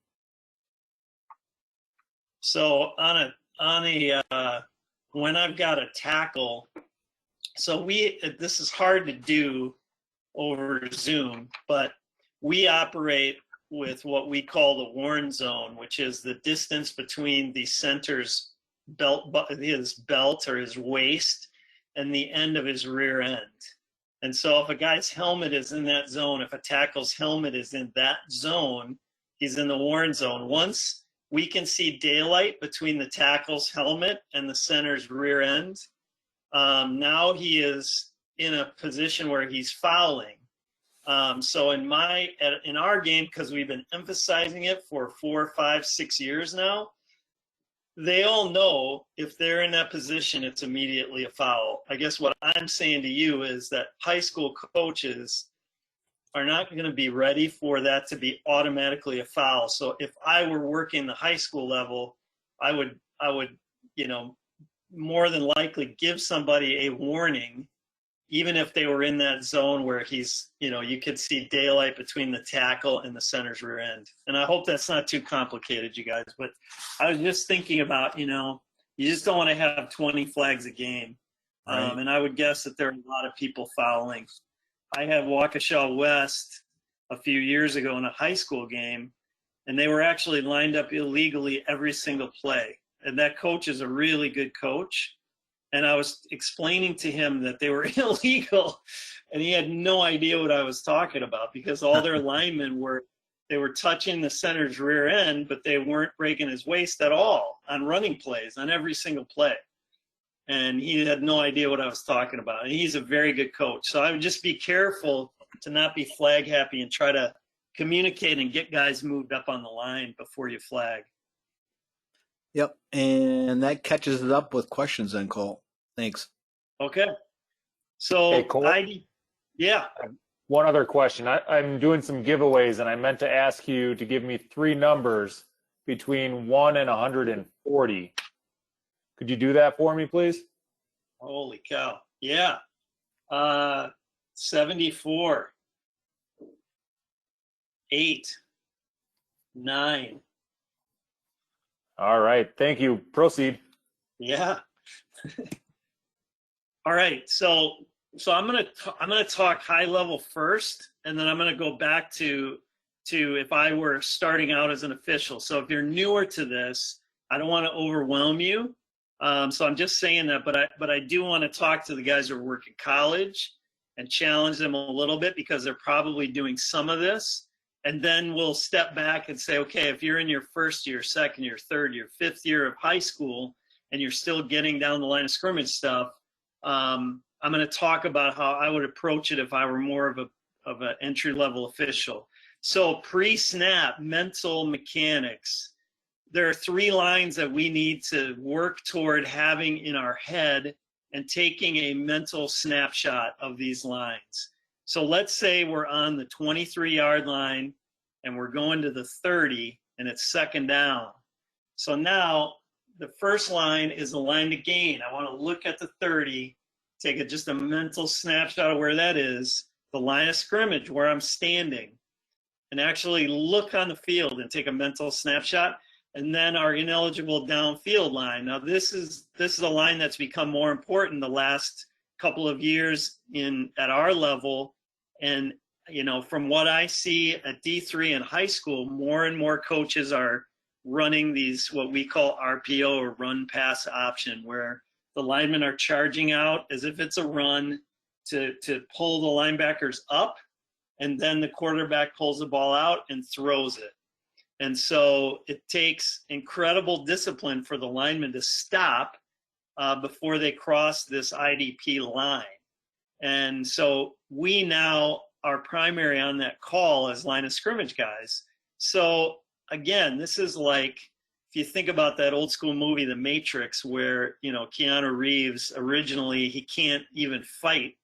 Speaker 3: So on a when I've got a tackle, so this is hard to do over Zoom, but we operate with what we call the warn zone, which is the distance between the center's his belt or his waist and the end of his rear end. And so if a guy's helmet is in that zone, if a tackle's helmet is in that zone, he's in the warn zone. Once we can see daylight between the tackle's helmet and the center's rear end, now he is in a position where he's fouling. So in our game, because we've been emphasizing it for 4, 5, 6 years now, they all know if they're in that position, it's immediately a foul. I guess what I'm saying to you is that high school coaches are not going to be ready for that to be automatically a foul. So if I were working the high school level, I would, more than likely give somebody a warning, even if they were in that zone where he's, you could see daylight between the tackle and the center's rear end. And I hope that's not too complicated, you guys. But I was just thinking about, you just don't want to have 20 flags a game. Right. And I would guess that there are a lot of people fouling. I had Waukesha West a few years ago in a high school game, and they were actually lined up illegally every single play. And that coach is a really good coach. And I was explaining to him that they were illegal, and he had no idea what I was talking about because all their linemen were they were touching the center's rear end, but they weren't breaking his waist at all on running plays, on every single play. And he had no idea what I was talking about. And he's a very good coach. So I would just be careful to not be flag happy and try to communicate and get guys moved up on the line before you flag.
Speaker 2: Yep. And that catches it up with questions then, Cole. Thanks.
Speaker 3: Okay. So
Speaker 1: Hey, Cole?
Speaker 3: Yeah.
Speaker 1: One other question. I'm doing some giveaways, and I meant to ask you to give me 3 numbers between 1 and 140. Could you do that for me, please?
Speaker 3: Holy cow. Yeah. 74, 8, 9.
Speaker 1: All right. Thank you. Proceed.
Speaker 3: Yeah. All right. So I'm gonna talk high level first, and then I'm gonna go back to if I were starting out as an official. So if you're newer to this, I don't want to overwhelm you. So I'm just saying that, but I do want to talk to the guys who are working college and challenge them a little bit, because they're probably doing some of this. And then we'll step back and say, okay, if you're in your first year, second year, third year, fifth year of high school, and you're still getting down the line of scrimmage stuff, I'm going to talk about how I would approach it if I were more of an entry-level official. So pre-snap, mental mechanics. There are 3 lines that we need to work toward having in our head and taking a mental snapshot of these lines. So let's say we're on the 23-yard line and we're going to the 30 and it's second down. So now the first line is the line to gain. I want to look at the 30, take just a mental snapshot of where that is, the line of scrimmage, where I'm standing, and actually look on the field and take a mental snapshot. And then our ineligible downfield line. Now this is a line that's become more important the last couple of years at our level. And from what I see at D3 in high school, more and more coaches are running these what we call RPO, or run pass option, where the linemen are charging out as if it's a run to pull the linebackers up, and then the quarterback pulls the ball out and throws it. And so it takes incredible discipline for the linemen to stop before they cross this IDP line. And so we now are primary on that call as line of scrimmage guys. So again, this is like, if you think about that old school movie, The Matrix, where, Keanu Reeves, originally, he can't even fight.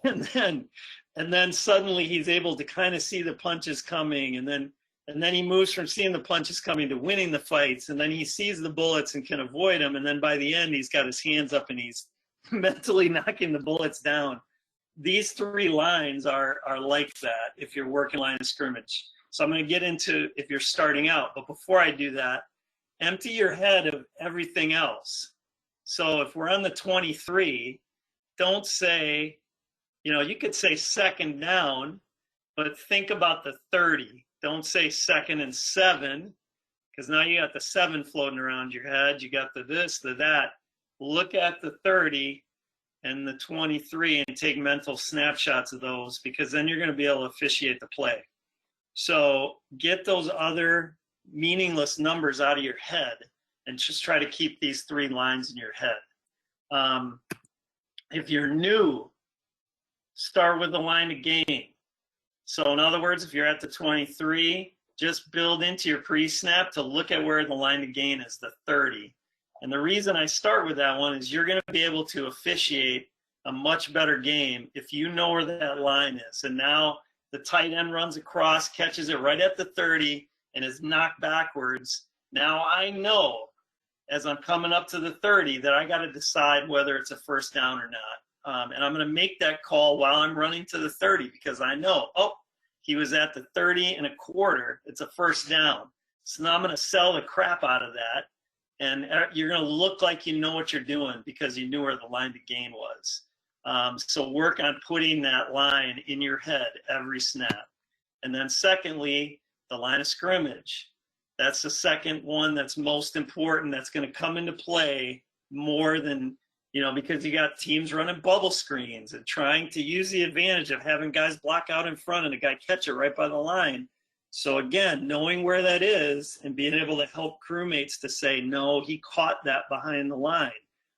Speaker 3: and then suddenly he's able to kind of see the punches coming. And then he moves from seeing the punches coming to winning the fights. And then he sees the bullets and can avoid them. And then by the end, he's got his hands up and he's mentally knocking the bullets down. These 3 lines are like that if you're working line of scrimmage. So I'm going to get into if you're starting out. But before I do that, empty your head of everything else. So if we're on the 23, don't say, you could say second down, but think about the 30. Don't say 2nd and 7, because now you got the 7 floating around your head. You got the this, the that. Look at the 30 and the 23 and take mental snapshots of those, because then you're going to be able to officiate the play. So get those other meaningless numbers out of your head and just try to keep these 3 lines in your head. If you're new, start with the line to gain. So in other words, if you're at the 23, just build into your pre-snap to look at where the line to gain is, the 30. And the reason I start with that one is you're going to be able to officiate a much better game if you know where that line is. And now the tight end runs across, catches it right at the 30, and is knocked backwards. Now I know as I'm coming up to the 30 that I got to decide whether it's a first down or not. And I'm going to make that call while I'm running to the 30, because I know, he was at the 30 and a quarter. It's a first down. So now I'm going to sell the crap out of that. And you're going to look like you know what you're doing because you knew where the line to gain was. So work on putting that line in your head every snap. And then secondly, the line of scrimmage. That's the second one that's most important. That's going to come into play more than, because you got teams running bubble screens and trying to use the advantage of having guys block out in front and a guy catch it right by the line. So again, knowing where that is and being able to help crewmates to say, no, he caught that behind the line,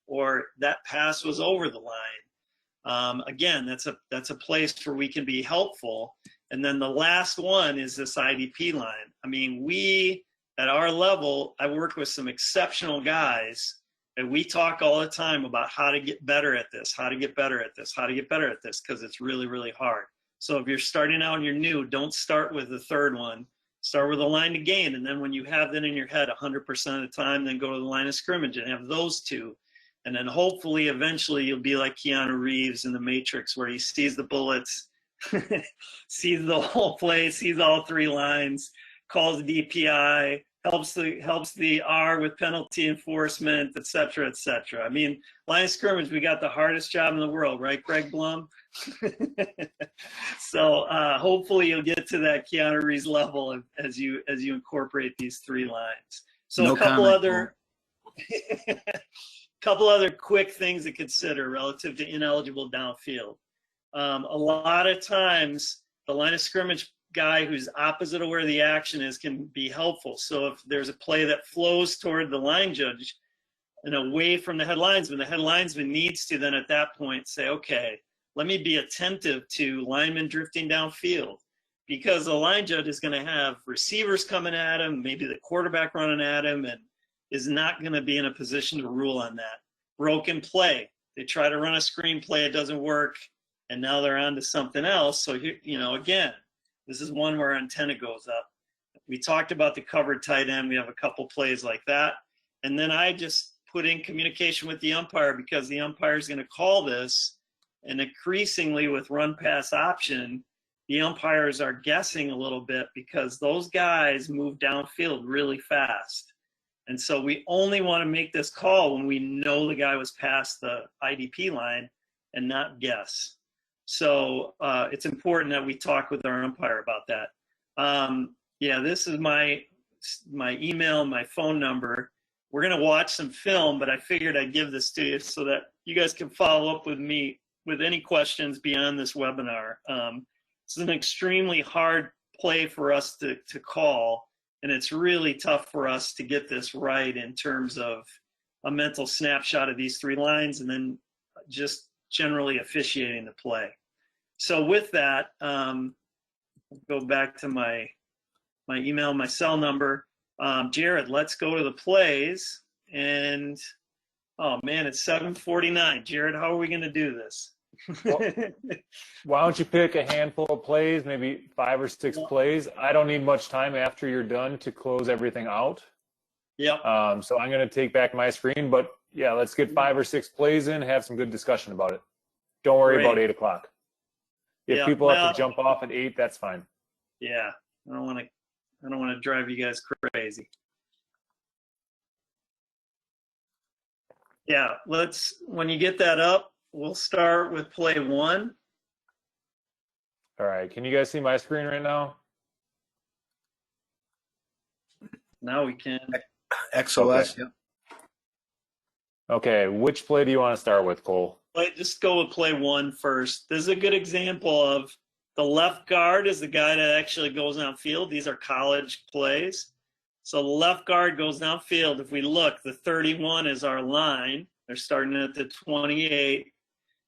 Speaker 3: or that pass was over the line. Again, that's a place where we can be helpful. And then the last one is this IDP line. I mean, we, at our level, I work with some exceptional guys, and we talk all the time about how to get better at this, how to get better at this, how to get better at this, because it's really, really hard. So if you're starting out and you're new, don't start with the third one. Start with a line to gain, and then when you have that in your head 100% of the time, then go to the line of scrimmage and have those two. And then hopefully, eventually, you'll be like Keanu Reeves in The Matrix, where he sees the bullets, sees the whole play, sees all three lines, calls DPI, helps the R with penalty enforcement, et cetera, et cetera. I mean, line of scrimmage, we got the hardest job in the world, right, Greg Blum? So hopefully you'll get to that Keanu Reeves level as you incorporate these three lines. So
Speaker 2: No
Speaker 3: a couple
Speaker 2: comment,
Speaker 3: other couple other quick things to consider relative to ineligible downfield. A lot of times the line of scrimmage guy who's opposite of where the action is can be helpful. So if there's a play that flows toward the line judge and away from the head linesman, the head linesman needs to then at that point say, okay, let me be attentive to linemen drifting downfield, because the line judge is going to have receivers coming at him, maybe the quarterback running at him, and is not going to be in a position to rule on that. Broken play. They try to run a screen play, it doesn't work, and now they're on to something else. So, you know, again, this is one where antenna goes up. We talked about the covered tight end. We have a couple plays like that. And then I just put in communication with the umpire, because the umpire is going to call this. And increasingly with run pass option, the umpires are guessing a little bit, because those guys move downfield really fast. And so we only want to make this call when we know the guy was past the IDP line and not guess. So it's important that we talk with our umpire about that. Yeah, this is my email, my phone number. We're going to watch some film, but I figured I'd give this to you so that you guys can follow up with me with any questions beyond this webinar. This is an extremely hard play for us to call, and it's really tough for us to get this right in terms of a mental snapshot of these three lines and then just generally officiating the play. So with that, go back to my email, my cell number. Jared, let's go to the plays. And oh man, it's 7:49. Jared, how are we going to do this?
Speaker 1: Well, why don't you pick a handful of plays, maybe 5 or 6 plays? I don't need much time after you're done to close everything out.
Speaker 3: Yep.
Speaker 1: So I'm going to take back my screen, but yeah, let's get 5 or 6 plays in, have some good discussion about it. Don't worry about 8 o'clock. If people have to jump off at 8, that's fine.
Speaker 3: Yeah, I don't want to drive you guys crazy. Yeah, when you get that up, we'll start with play 1.
Speaker 1: All right, can you guys see my screen right now?
Speaker 3: Now we can.
Speaker 2: XOS, okay.
Speaker 1: Yeah. Okay, which play do you want to start with, Cole?
Speaker 3: Just go with play 1 first. This is a good example of the left guard is the guy that actually goes downfield. These are college plays. So the left guard goes downfield. If we look, the 31 is our line. They're starting at the 28.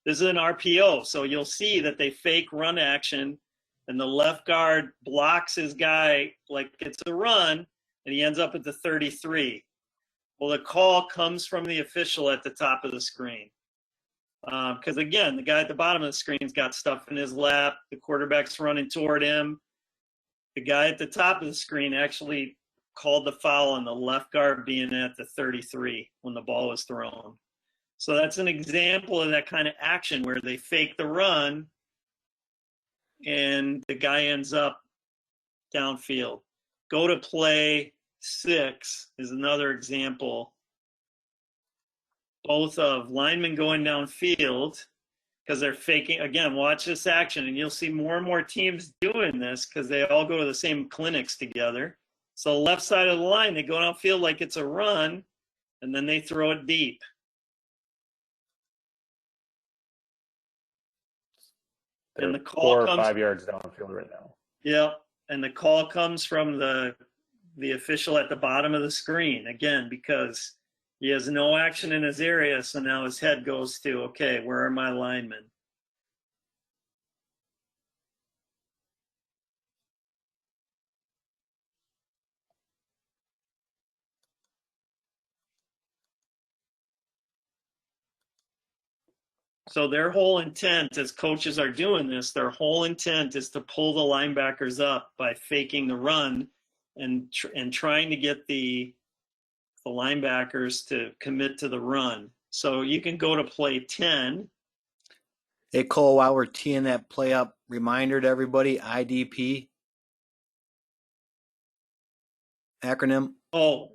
Speaker 3: This is an RPO. So you'll see that they fake run action, and the left guard blocks his guy like it's a run, and he ends up at the 33. Well, the call comes from the official at the top of the screen. Because again, the guy at the bottom of the screen's got stuff in his lap. The quarterback's running toward him. The guy at the top of the screen actually called the foul on the left guard being at the 33 when the ball was thrown. So that's an example of that kind of action where they fake the run and the guy ends up downfield. Go to play 6 is another example. Both of linemen going downfield because they're faking. Again, watch this action, and you'll see more and more teams doing this because they all go to the same clinics together. So left side of the line, they go downfield like it's a run, and then they throw it deep.
Speaker 1: They're
Speaker 3: and the call
Speaker 1: 4 or
Speaker 3: comes
Speaker 1: 5 yards downfield right now.
Speaker 3: Yeah, and the call comes from the official at the bottom of the screen, again, because he has no action in his area, so now his head goes to, okay, where are my linemen? So their whole intent, as coaches are doing this, their whole intent is to pull the linebackers up by faking the run and trying to get the linebackers to commit to the run. So you can go to play 10.
Speaker 2: Hey, Kole, while we're teeing that play up, reminder to everybody, IDP acronym.
Speaker 3: Oh,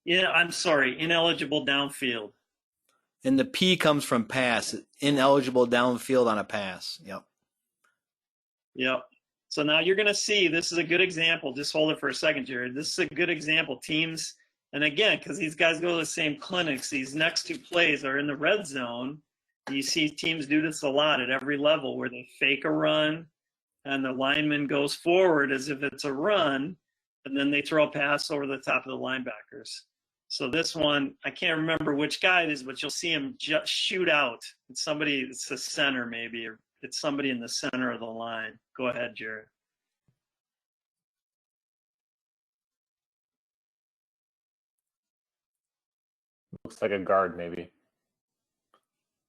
Speaker 3: yeah, I'm sorry, ineligible downfield.
Speaker 2: And the P comes from pass, ineligible downfield on a pass. Yep.
Speaker 3: Yep. So now you're going to see, this is a good example. Just hold it for a second, Jared. This is a good example. Teams, and again, because these guys go to the same clinics, these next two plays are in the red zone. You see teams do this a lot at every level where they fake a run and the lineman goes forward as if it's a run, and then they throw a pass over the top of the linebackers. So this one, I can't remember which guy it is, but you'll see him just shoot out. It's somebody, it's the center maybe, or it's somebody in the center of the line. Go ahead, Jared.
Speaker 1: Looks like a guard, maybe.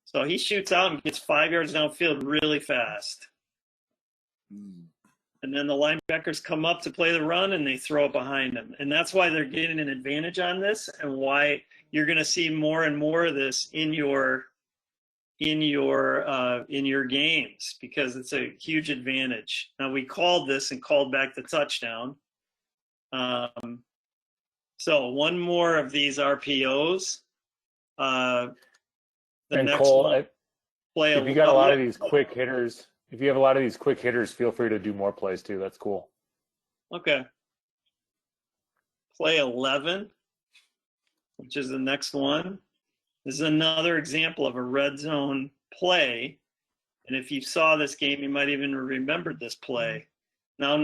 Speaker 3: So he shoots out and gets 5 yards downfield really fast. And then the linebackers come up to play the run and they throw it behind them. And that's why they're getting an advantage on this, and why you're going to see more and more of this in your games, because it's a huge advantage. Now, we called this and called back the touchdown. So one more of these RPOs. The
Speaker 1: And
Speaker 3: next
Speaker 1: Kole,
Speaker 3: one, play
Speaker 1: if you got a lot of these quick hitters, if you have a lot of these quick hitters, feel free to do more plays too. That's cool.
Speaker 3: Okay. Play 11, which is the next one. This is another example of a red zone play. And if you saw this game, you might even remember this play. Now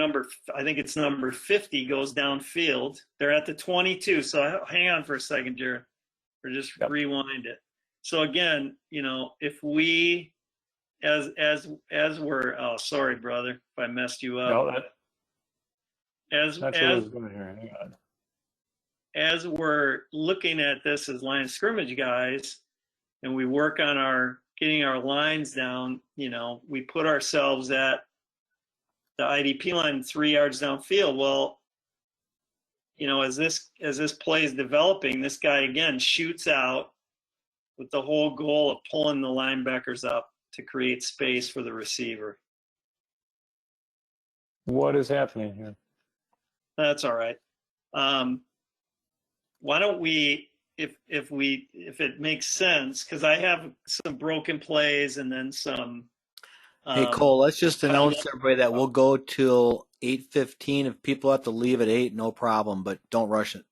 Speaker 3: I think it's number 50 goes downfield. They're at the 22. So hang on for a second, Jared, or just rewind it. So again, if we, as we're, oh, sorry, brother, if I messed you up.
Speaker 1: No, that's what I was going here. Hang on.
Speaker 3: As we're looking at this as line of scrimmage guys, and we work on getting our lines down, we put ourselves at the IDP line 3 yards downfield. Well, as this play is developing, this guy again shoots out with the whole goal of pulling the linebackers up to create space for the receiver.
Speaker 1: What is happening here?
Speaker 3: That's all right. Why don't we, if it makes sense, because I have some broken plays and then some.
Speaker 2: Hey, Kole, let's just announce to everybody that we'll go till 8:15. If people have to leave at 8, no problem, but don't rush it.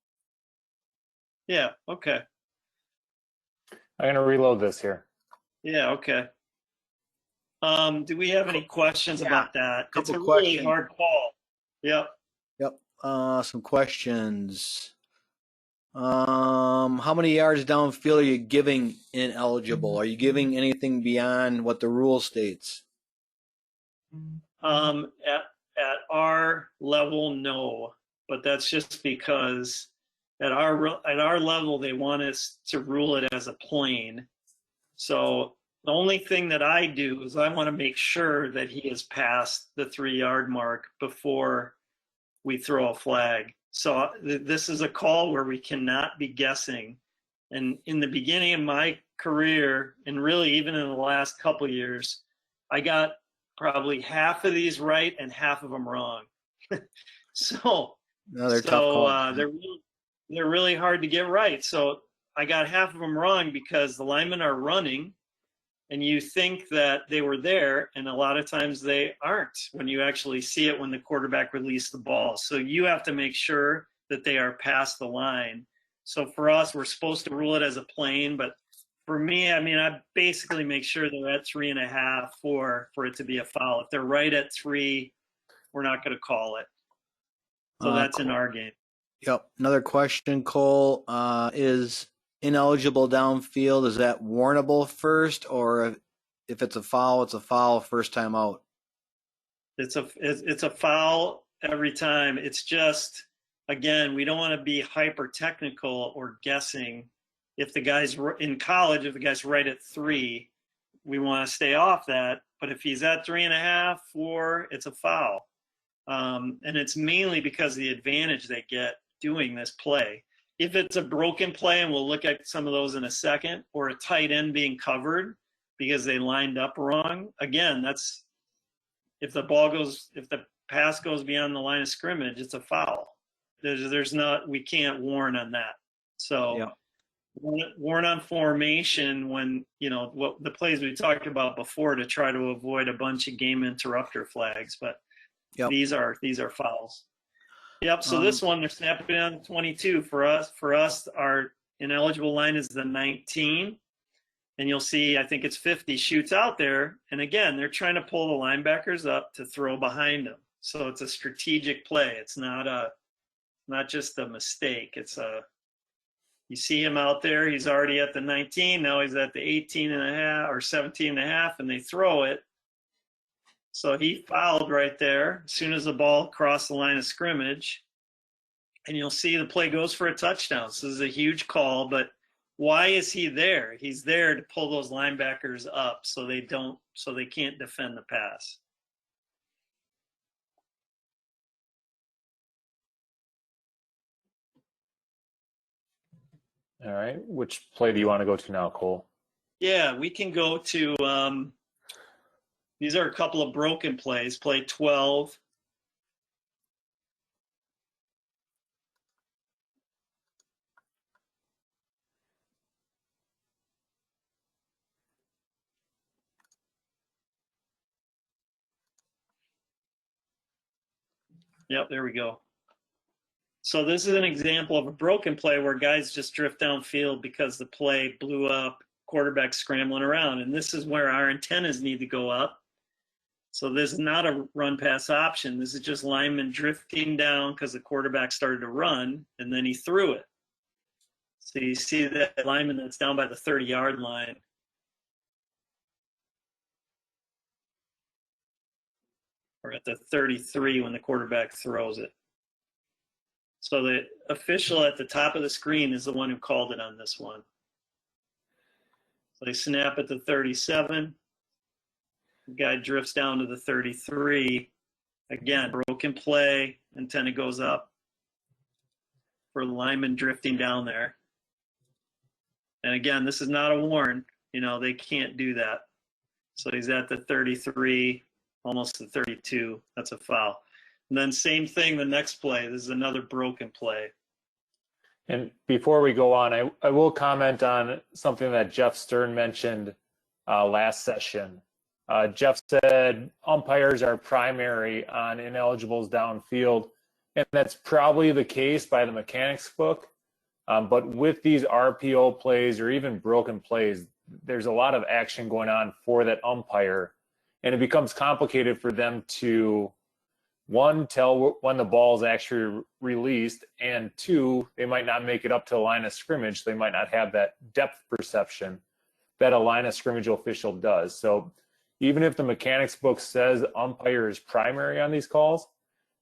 Speaker 3: Yeah, okay.
Speaker 1: I'm going to reload this here.
Speaker 3: Yeah, okay. Do we have any questions about that? It's a really hard call. Yep.
Speaker 2: Yep. Some questions. How many yards downfield are you giving ineligible? Are you giving anything beyond what the rule states?
Speaker 3: At our level, no, but that's just because at our level they want us to rule it as a plane. So the only thing that I do is I want to make sure that he has passed the 3 yard mark before we throw a flag. So this is a call where we cannot be guessing. And in the beginning of my career, and really even in the last couple of years, I got probably half of these right and half of them wrong. So
Speaker 2: they're tough calls.
Speaker 3: They're really hard to get right. So I got half of them wrong because the linemen are running and you think that they were there, and a lot of times they aren't when you actually see it when the quarterback released the ball. So you have to make sure that they are past the line. So for us, we're supposed to rule it as a plane, but for me, I basically make sure they're at 3.5 for it to be a foul. If they're right at 3, we're not going to call it. So that's in our game.
Speaker 2: Yep. Another question, Kole, is ineligible downfield, is that warnable first, or if it's a foul, it's a foul first time out?
Speaker 3: It's a foul every time. It's just, again, we don't want to be hyper technical or guessing. If the guy's in college, if the guy's right at 3, we want to stay off that. But if he's at 3.5, 4, it's a foul. And it's mainly because of the advantage they get doing this play. If it's a broken play, and we'll look at some of those in a second, or a tight end being covered because they lined up wrong, again, that's, if the pass goes beyond the line of scrimmage, it's a foul. There's not, we can't warn on that. So
Speaker 2: Yeah.
Speaker 3: Warn on formation when, what the plays we talked about before, to try to avoid a bunch of game interrupter flags, but
Speaker 2: Yep.
Speaker 3: these are fouls. Yep. So this one, they're snapping on 22 for us. For us, our ineligible line is the 19. And you'll see, I think it's 50 shoots out there. And again, they're trying to pull the linebackers up to throw behind them. So it's a strategic play. It's not just a mistake. You see him out there, he's already at the 19. Now he's at the 18.5 or 17.5, and they throw it. So he fouled right there as soon as the ball crossed the line of scrimmage. And you'll see the play goes for a touchdown. So this is a huge call, but why is he there? He's there to pull those linebackers up so they can't defend the pass.
Speaker 1: All right. Which play do you want to go to now, Kole?
Speaker 3: Yeah, we can go to, these are a couple of broken plays. Play 12. Yep, there we go. So this is an example of a broken play where guys just drift downfield because the play blew up, quarterback scrambling around. And this is where our antennas need to go up. So this is not a run pass option. This is just lineman drifting down because the quarterback started to run and then he threw it. So you see that lineman that's down by the 30-yard line. Or at the 33 when the quarterback throws it. So the official at the top of the screen is the one who called it on this one. So they snap at the 37. The guy drifts down to the 33. Again, broken play, antenna goes up for the lineman drifting down there. And again, this is not a warn. They can't do that. So he's at the 33, almost the 32. That's a foul. And then same thing, the next play. This is another broken play.
Speaker 1: And before we go on, I will comment on something that Jeff Stern mentioned last session. Jeff said umpires are primary on ineligibles downfield, and that's probably the case by the mechanics book. But with these RPO plays or even broken plays, there's a lot of action going on for that umpire, and it becomes complicated for them to, one, tell when the ball is actually released, and two, they might not make it up to the line of scrimmage. They might not have that depth perception that a line of scrimmage official does. So even if the mechanics book says umpire is primary on these calls,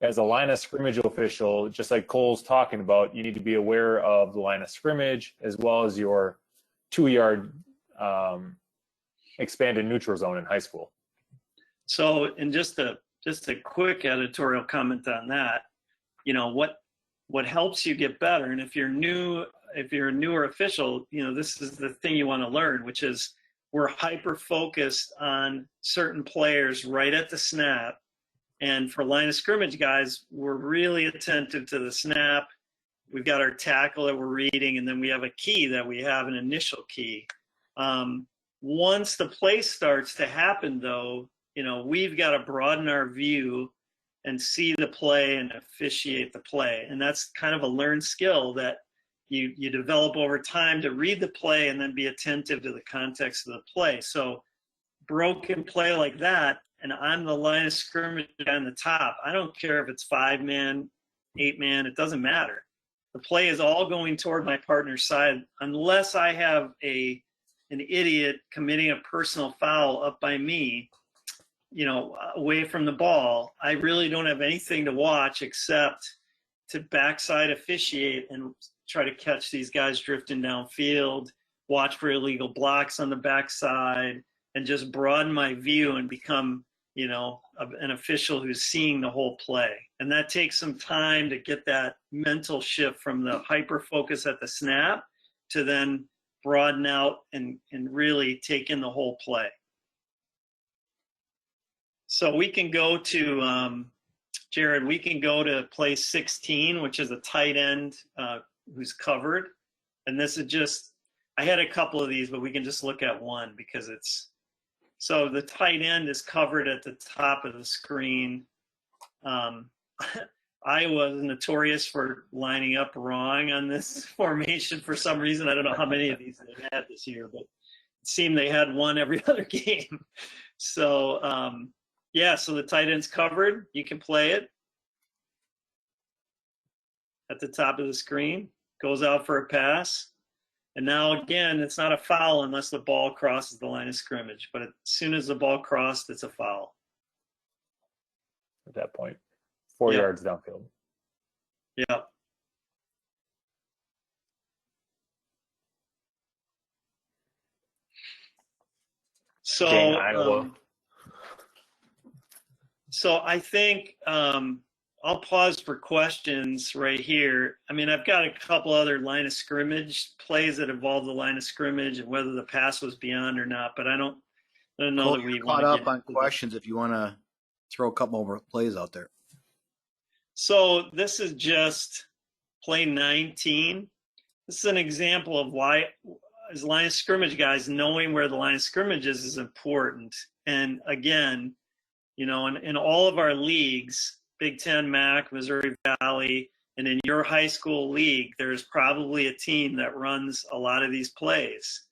Speaker 1: as a line of scrimmage official, just like Kole's talking about, you need to be aware of the line of scrimmage as well as your 2-yard expanded neutral zone in high school.
Speaker 3: So, and just a quick editorial comment on that, what helps you get better, and if you're a newer official, this is the thing you want to learn, which is we're hyper focused on certain players right at the snap. And for line of scrimmage guys, we're really attentive to the snap. We've got our tackle that we're reading, and then we have a key that we have, an initial key. Once the play starts to happen, though, we've got to broaden our view and see the play and officiate the play. And that's kind of a learned skill that you develop over time to read the play and then be attentive to the context of the play. So broken play like that, and I'm the line of scrimmage on the top, I don't care if it's 5-man, 8-man, it doesn't matter. The play is all going toward my partner's side unless I have an idiot committing a personal foul up by me, you know, away from the ball. I really don't have anything to watch except to backside officiate and try to catch these guys drifting downfield, watch for illegal blocks on the backside, and just broaden my view and become, you know, an official who's seeing the whole play. And that takes some time to get that mental shift from the hyper focus at the snap to then broaden out and really take in the whole play. So we can go to, Jared, we can go to play 16, which is a tight end who's covered. And this is just, I had a couple of these, but we can just look at one because it's, so the tight end is covered at the top of the screen. I was notorious for lining up wrong on this formation for some reason. I don't know how many of these they've had this year, but it seemed they had one every other game. So, yeah, so the tight end's covered. You can play it at the top of the screen. Goes out for a pass. And now, again, it's not a foul unless the ball crosses the line of scrimmage. But as soon as the ball crossed, it's a foul.
Speaker 1: At that point, 4 yards downfield.
Speaker 3: Yeah. So,
Speaker 1: Dang, Iowa.
Speaker 3: So I think I'll pause for questions right here. I mean, I've got a couple other line of scrimmage plays that involve the line of scrimmage and whether the pass was beyond or not, but I don't know
Speaker 2: Cole,
Speaker 3: that we
Speaker 2: caught
Speaker 3: want
Speaker 2: up on questions if you want to throw a couple more plays out there.
Speaker 3: So this is just play 19. This is an example of why, as line of scrimmage guys, knowing where the line of scrimmage is important. And again, you know, in all of our leagues, Big Ten, MAC, Missouri Valley, and in your high school league, there's probably a team that runs a lot of these plays.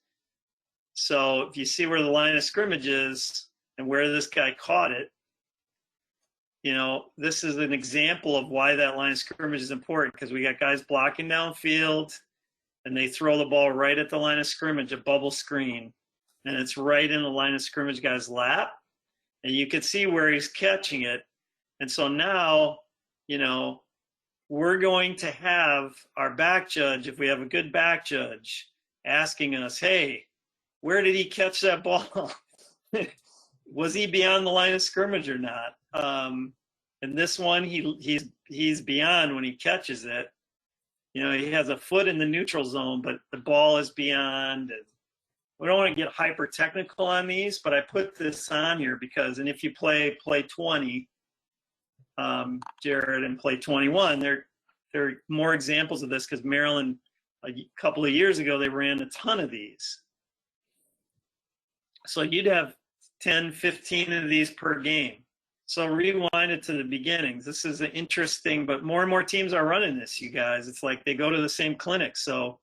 Speaker 3: So if you see where the line of scrimmage is and where this guy caught it, you know, this is an example of why that line of scrimmage is important, because we got guys blocking downfield and they throw the ball right at the line of scrimmage, a bubble screen, and it's right in the line of scrimmage guy's lap. And you can see where he's catching it. And so now, you know, we're going to have our back judge, if we have a good back judge, asking us, hey, where did he catch that ball? Was he beyond the line of scrimmage or not? And this one, he's beyond when he catches it. You know, he has a foot in the neutral zone, but the ball is beyond. And we don't want to get hyper technical on these, but I put this on here because, and if you play 20, Jared, and play 21, there are more examples of this because Maryland, a couple of years ago, they ran a ton of these. So you'd have 10, 15 of these per game. So rewind it to the beginnings. This is an interesting, but more and more teams are running this, you guys. It's like they go to the same clinic. So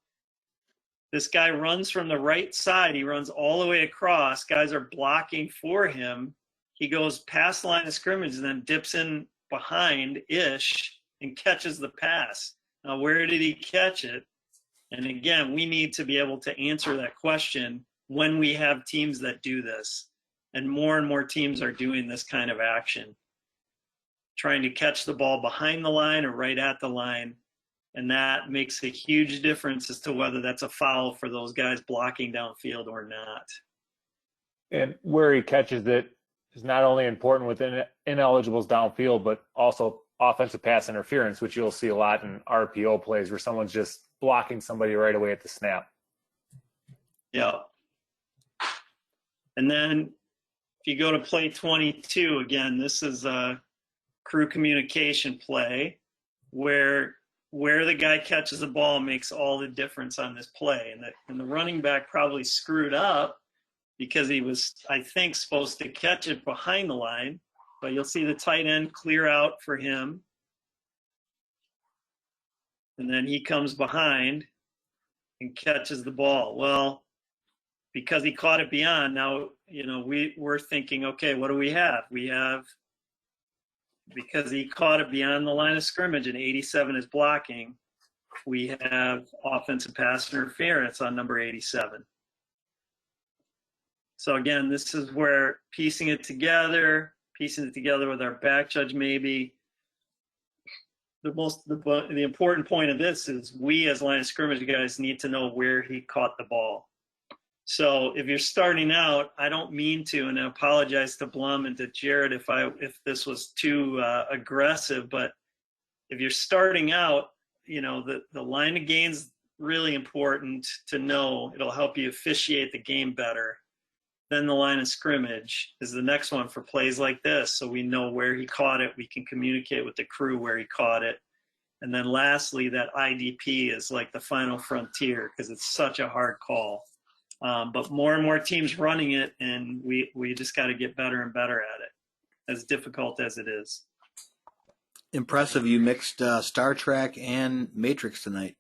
Speaker 3: this guy runs from the right side. He runs all the way across. Guys are blocking for him. He goes past the line of scrimmage and then dips in behind-ish and catches the pass. Now, where did he catch it? And again, we need to be able to answer that question when we have teams that do this. And more teams are doing this kind of action, trying to catch the ball behind the line or right at the line. And that makes a huge difference as to whether that's a foul for those guys blocking downfield or not.
Speaker 1: And where he catches it is not only important with ineligibles downfield, but also offensive pass interference, which you'll see a lot in RPO plays where someone's just blocking somebody right away at the snap.
Speaker 3: Yeah. And then if you go to play 22, again, this is a crew communication play where the guy catches the ball makes all the difference on this play. And the running back probably screwed up because he was, I think, supposed to catch it behind the line. But you'll see the tight end clear out for him. And then he comes behind and catches the ball. Well, because he caught it beyond, now, you know, we're thinking, okay, what do we have? We have because he caught it beyond the line of scrimmage and 87 is blocking, we have offensive pass interference on number 87. So again, this is where piecing it together with our back judge maybe. The important point of this is we as line of scrimmage guys need to know where he caught the ball. So if you're starting out, I don't mean to, and I apologize to Blum and to Jared if this was too aggressive, but if you're starting out, you know, the line of gain's really important to know. It'll help you officiate the game better. Then the line of scrimmage is the next one for plays like this. So we know where he caught it. We can communicate with the crew where he caught it. And then lastly, that IDP is like the final frontier because it's such a hard call. But more and more teams running it, and we just got to get better and better at it, as difficult as it is.
Speaker 2: Impressive. You mixed Star Trek and Matrix tonight.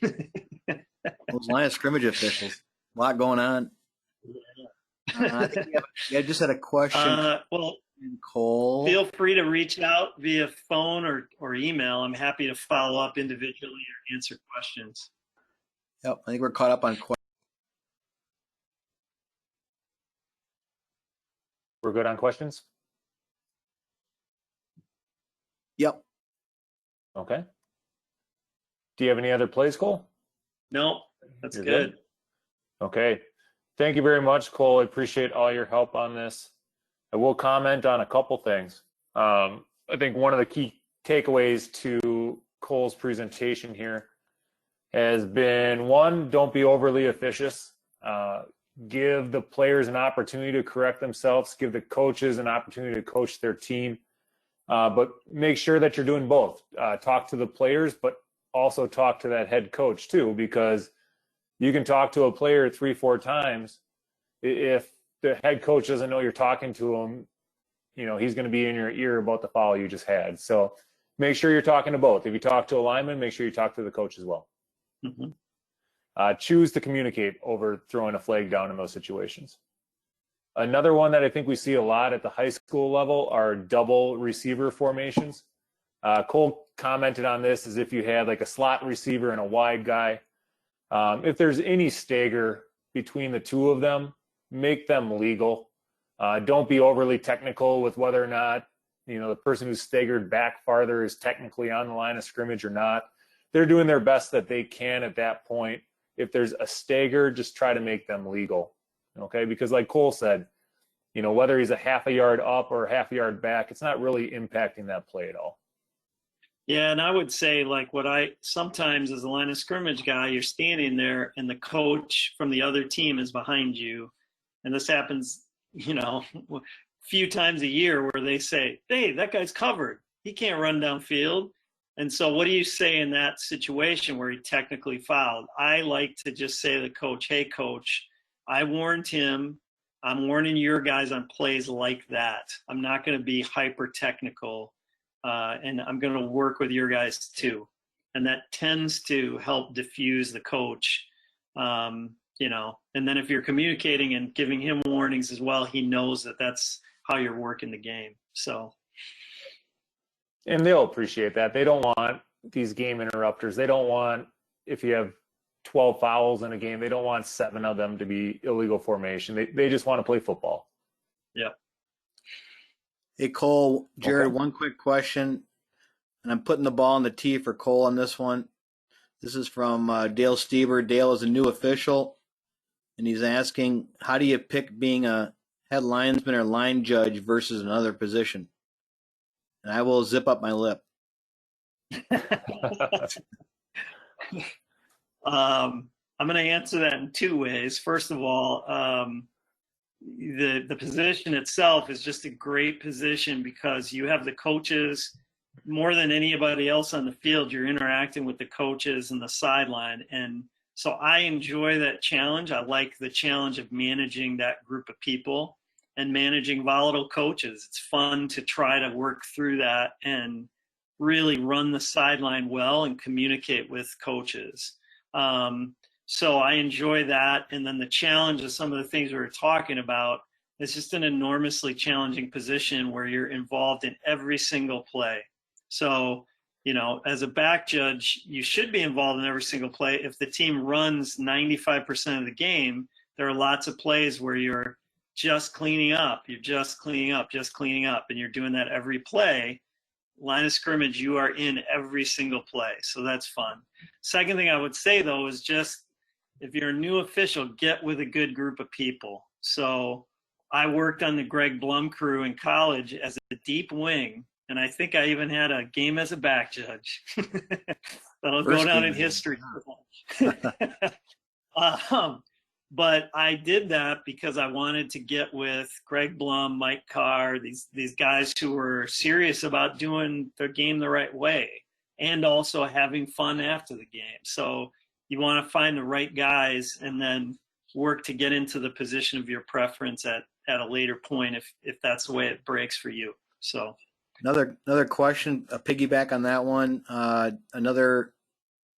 Speaker 2: Those line of scrimmage officials. A lot going on. I think you just had a question.
Speaker 3: Well,
Speaker 2: Kole,
Speaker 3: feel free to reach out via phone or email. I'm happy to follow up individually or answer questions.
Speaker 2: Yep, I think we're caught up on questions.
Speaker 1: We're good on questions?
Speaker 2: Yep.
Speaker 1: Okay. Do you have any other plays, Cole?
Speaker 3: No, that's
Speaker 1: You're
Speaker 3: good.
Speaker 1: Okay. Thank you very much, Cole. I appreciate all your help on this. I will comment on a couple things. I think one of the key takeaways to Cole's presentation here has been, one, don't be overly officious. Give the players an opportunity to correct themselves. Give the coaches an opportunity to coach their team. But make sure that you're doing both. Talk to the players, but also talk to that head coach too, because you can talk to a player 3-4 times. If the head coach doesn't know you're talking to him, you know, he's going to be in your ear about the foul you just had. So make sure you're talking to both. If you talk to a lineman, make sure you talk to the coach as well.
Speaker 3: Mm-hmm.
Speaker 1: Choose to communicate over throwing a flag down in those situations. Another one that I think we see a lot at the high school level are double receiver formations. Cole commented on this as if you had like a slot receiver and a wide guy. If there's any stagger between the two of them, make them legal. Don't be overly technical with whether or not, you know, the person who's staggered back farther is technically on the line of scrimmage or not. They're doing their best that they can at that point. If there's a stagger, just try to make them legal. Okay, because like Cole said, you know, whether he's a half a yard up or half a yard back, it's not really impacting that play at all.
Speaker 3: Yeah, and I would say, like, sometimes as a line of scrimmage guy, you're standing there and the coach from the other team is behind you. And this happens, you know, a few times a year where they say, hey, that guy's covered. He can't run downfield. And so what do you say in that situation where he technically fouled? I like to just say to the coach, hey, coach, I warned him. I'm warning your guys on plays like that. I'm not going to be hyper technical. And I'm going to work with your guys too. And that tends to help diffuse the coach, you know, and then if you're communicating and giving him warnings as well, he knows that that's how you're working the game. So.
Speaker 1: And they'll appreciate that. They don't want these game interrupters. They don't want, if you have 12 fouls in a game, they don't want 7 of them to be illegal formation. They just want to play football.
Speaker 3: Yeah.
Speaker 2: Hey, Cole, Jared,
Speaker 1: Okay.
Speaker 2: One quick question, and I'm putting the ball in the tee for Cole on this one. This is from Dale Stieber. Dale is a new official, and he's asking, how do you pick being a head linesman or line judge versus another position? And I will zip up my lip.
Speaker 3: I'm going to answer that in 2 ways. First of all, the position itself is just a great position because you have the coaches more than anybody else on the field. You're interacting with the coaches and the sideline. And so I enjoy that challenge. I like the challenge of managing that group of people and managing volatile coaches. It's fun to try to work through that and really run the sideline well and communicate with coaches. So I enjoy that. And then the challenge of some of the things we were talking about, It's just an enormously challenging position where you're involved in every single play. So, you know, as a back judge, you should be involved in every single play. If the team runs 95% of the game, there are lots of plays where you're just cleaning up, and you're doing that every play. Line of scrimmage, you are in every single play, so that's fun. Second thing I would say, though, is just if you're a new official, get with a good group of people. So I worked on the Greg Blum crew in college as a deep wing, and I think I even had a game as a back judge. That'll go down in history. But I did that because I wanted to get with Greg Blum, Mike Carr, these guys who were serious about doing their game the right way and also having fun after the game. So you want to find the right guys and then work to get into the position of your preference at a later point if that's the way it breaks for you. So
Speaker 2: another question, a piggyback on that one. Another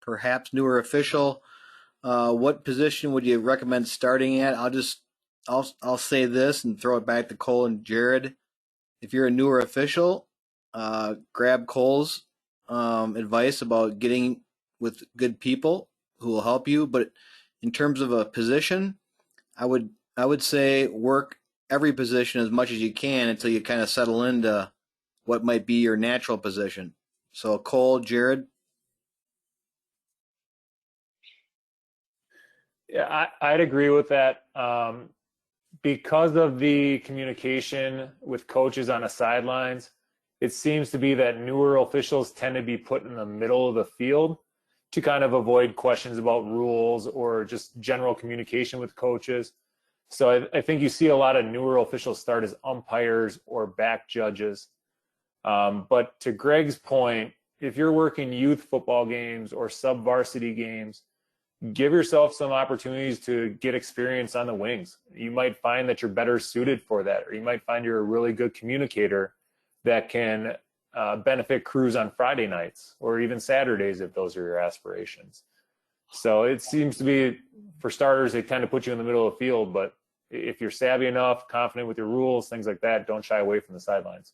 Speaker 2: perhaps newer official. What position would you recommend starting at? I'll say this and throw it back to Kole and Jared. If you're a newer official, grab Kole's advice about getting with good people who will help you. But in terms of a position, I would say work every position as much as you can until you kind of settle into what might be your natural position. So Kole, Jared.
Speaker 1: Yeah, I'd agree with that. Because of the communication with coaches on the sidelines, it seems to be that newer officials tend to be put in the middle of the field to kind of avoid questions about rules or just general communication with coaches. So I think you see a lot of newer officials start as umpires or back judges. But to Greg's point, if you're working youth football games or sub-varsity games, give yourself some opportunities to get experience on the wings. You might find that you're better suited for that, or you might find you're a really good communicator that can benefit crews on Friday nights or even Saturdays if those are your aspirations. So it seems to be, for starters, they tend to put you in the middle of the field, but if you're savvy enough, confident with your rules, things like that, don't shy away from the sidelines.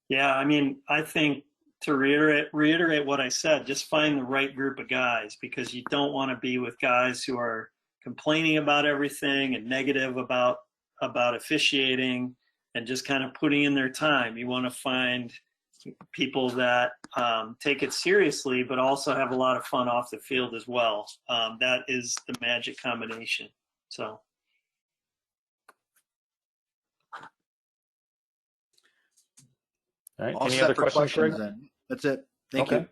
Speaker 3: Yeah, I mean, I think to reiterate what I said, just find the right group of guys, because you don't want to be with guys who are complaining about everything and negative about officiating and just kind of putting in their time. You want to find people that take it seriously, but also have a lot of fun off the field as well. That is the magic combination. So.
Speaker 1: All right.
Speaker 2: All
Speaker 1: Any
Speaker 2: set
Speaker 1: other
Speaker 2: for
Speaker 1: questions, Greg?
Speaker 2: then. That's it. Thank you.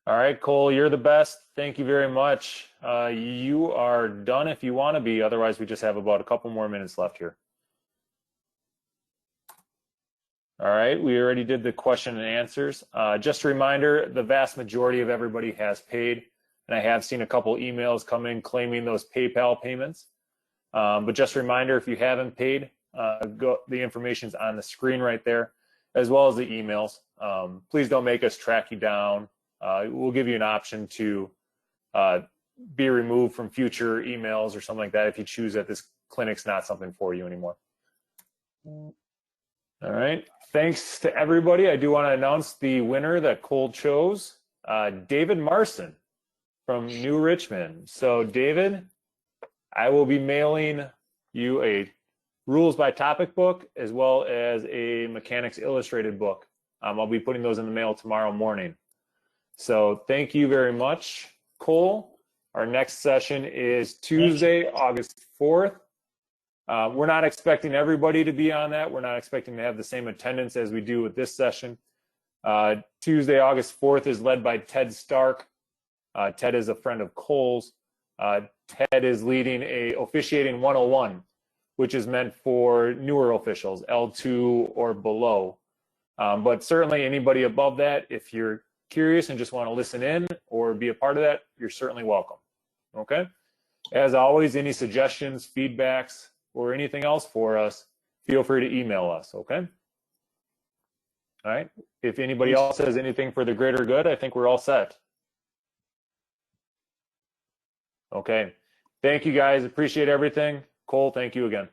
Speaker 1: All right, Kole, you're the best. Thank you very much. You are done if you want to be. Otherwise, we just have about a couple more minutes left here. All right, we already did the question and answers. Just a reminder, the vast majority of everybody has paid, and I have seen a couple emails come in claiming those PayPal payments. But just a reminder, if you haven't paid, the information's on the screen right there, as well as the emails. Please don't make us track you down. We'll give you an option to be removed from future emails or something like that if you choose that this clinic's not something for you anymore. All right. Thanks to everybody. I do want to announce the winner that Kole chose, David Marson from New Richmond. So, David, I will be mailing you a rules by topic book as well as a mechanics illustrated book. I'll be putting those in the mail tomorrow morning. So thank you very much, Kole. Our next session is Tuesday, August 4th. We're not expecting everybody to be on that. We're not expecting to have the same attendance as we do with this session. Tuesday, August 4th is led by Ted Stark. Ted is a friend of Kole's. Ted is leading a Officiating 101, which is meant for newer officials, L2 or below. But certainly anybody above that, if you're curious and just want to listen in or be a part of that, you're certainly welcome. Okay? As always, any suggestions, feedbacks, or anything else for us, feel free to email us, okay? All right. If anybody else has anything for the greater good, I think we're all set. Okay. Thank you, guys. Appreciate everything. Kole, thank you again.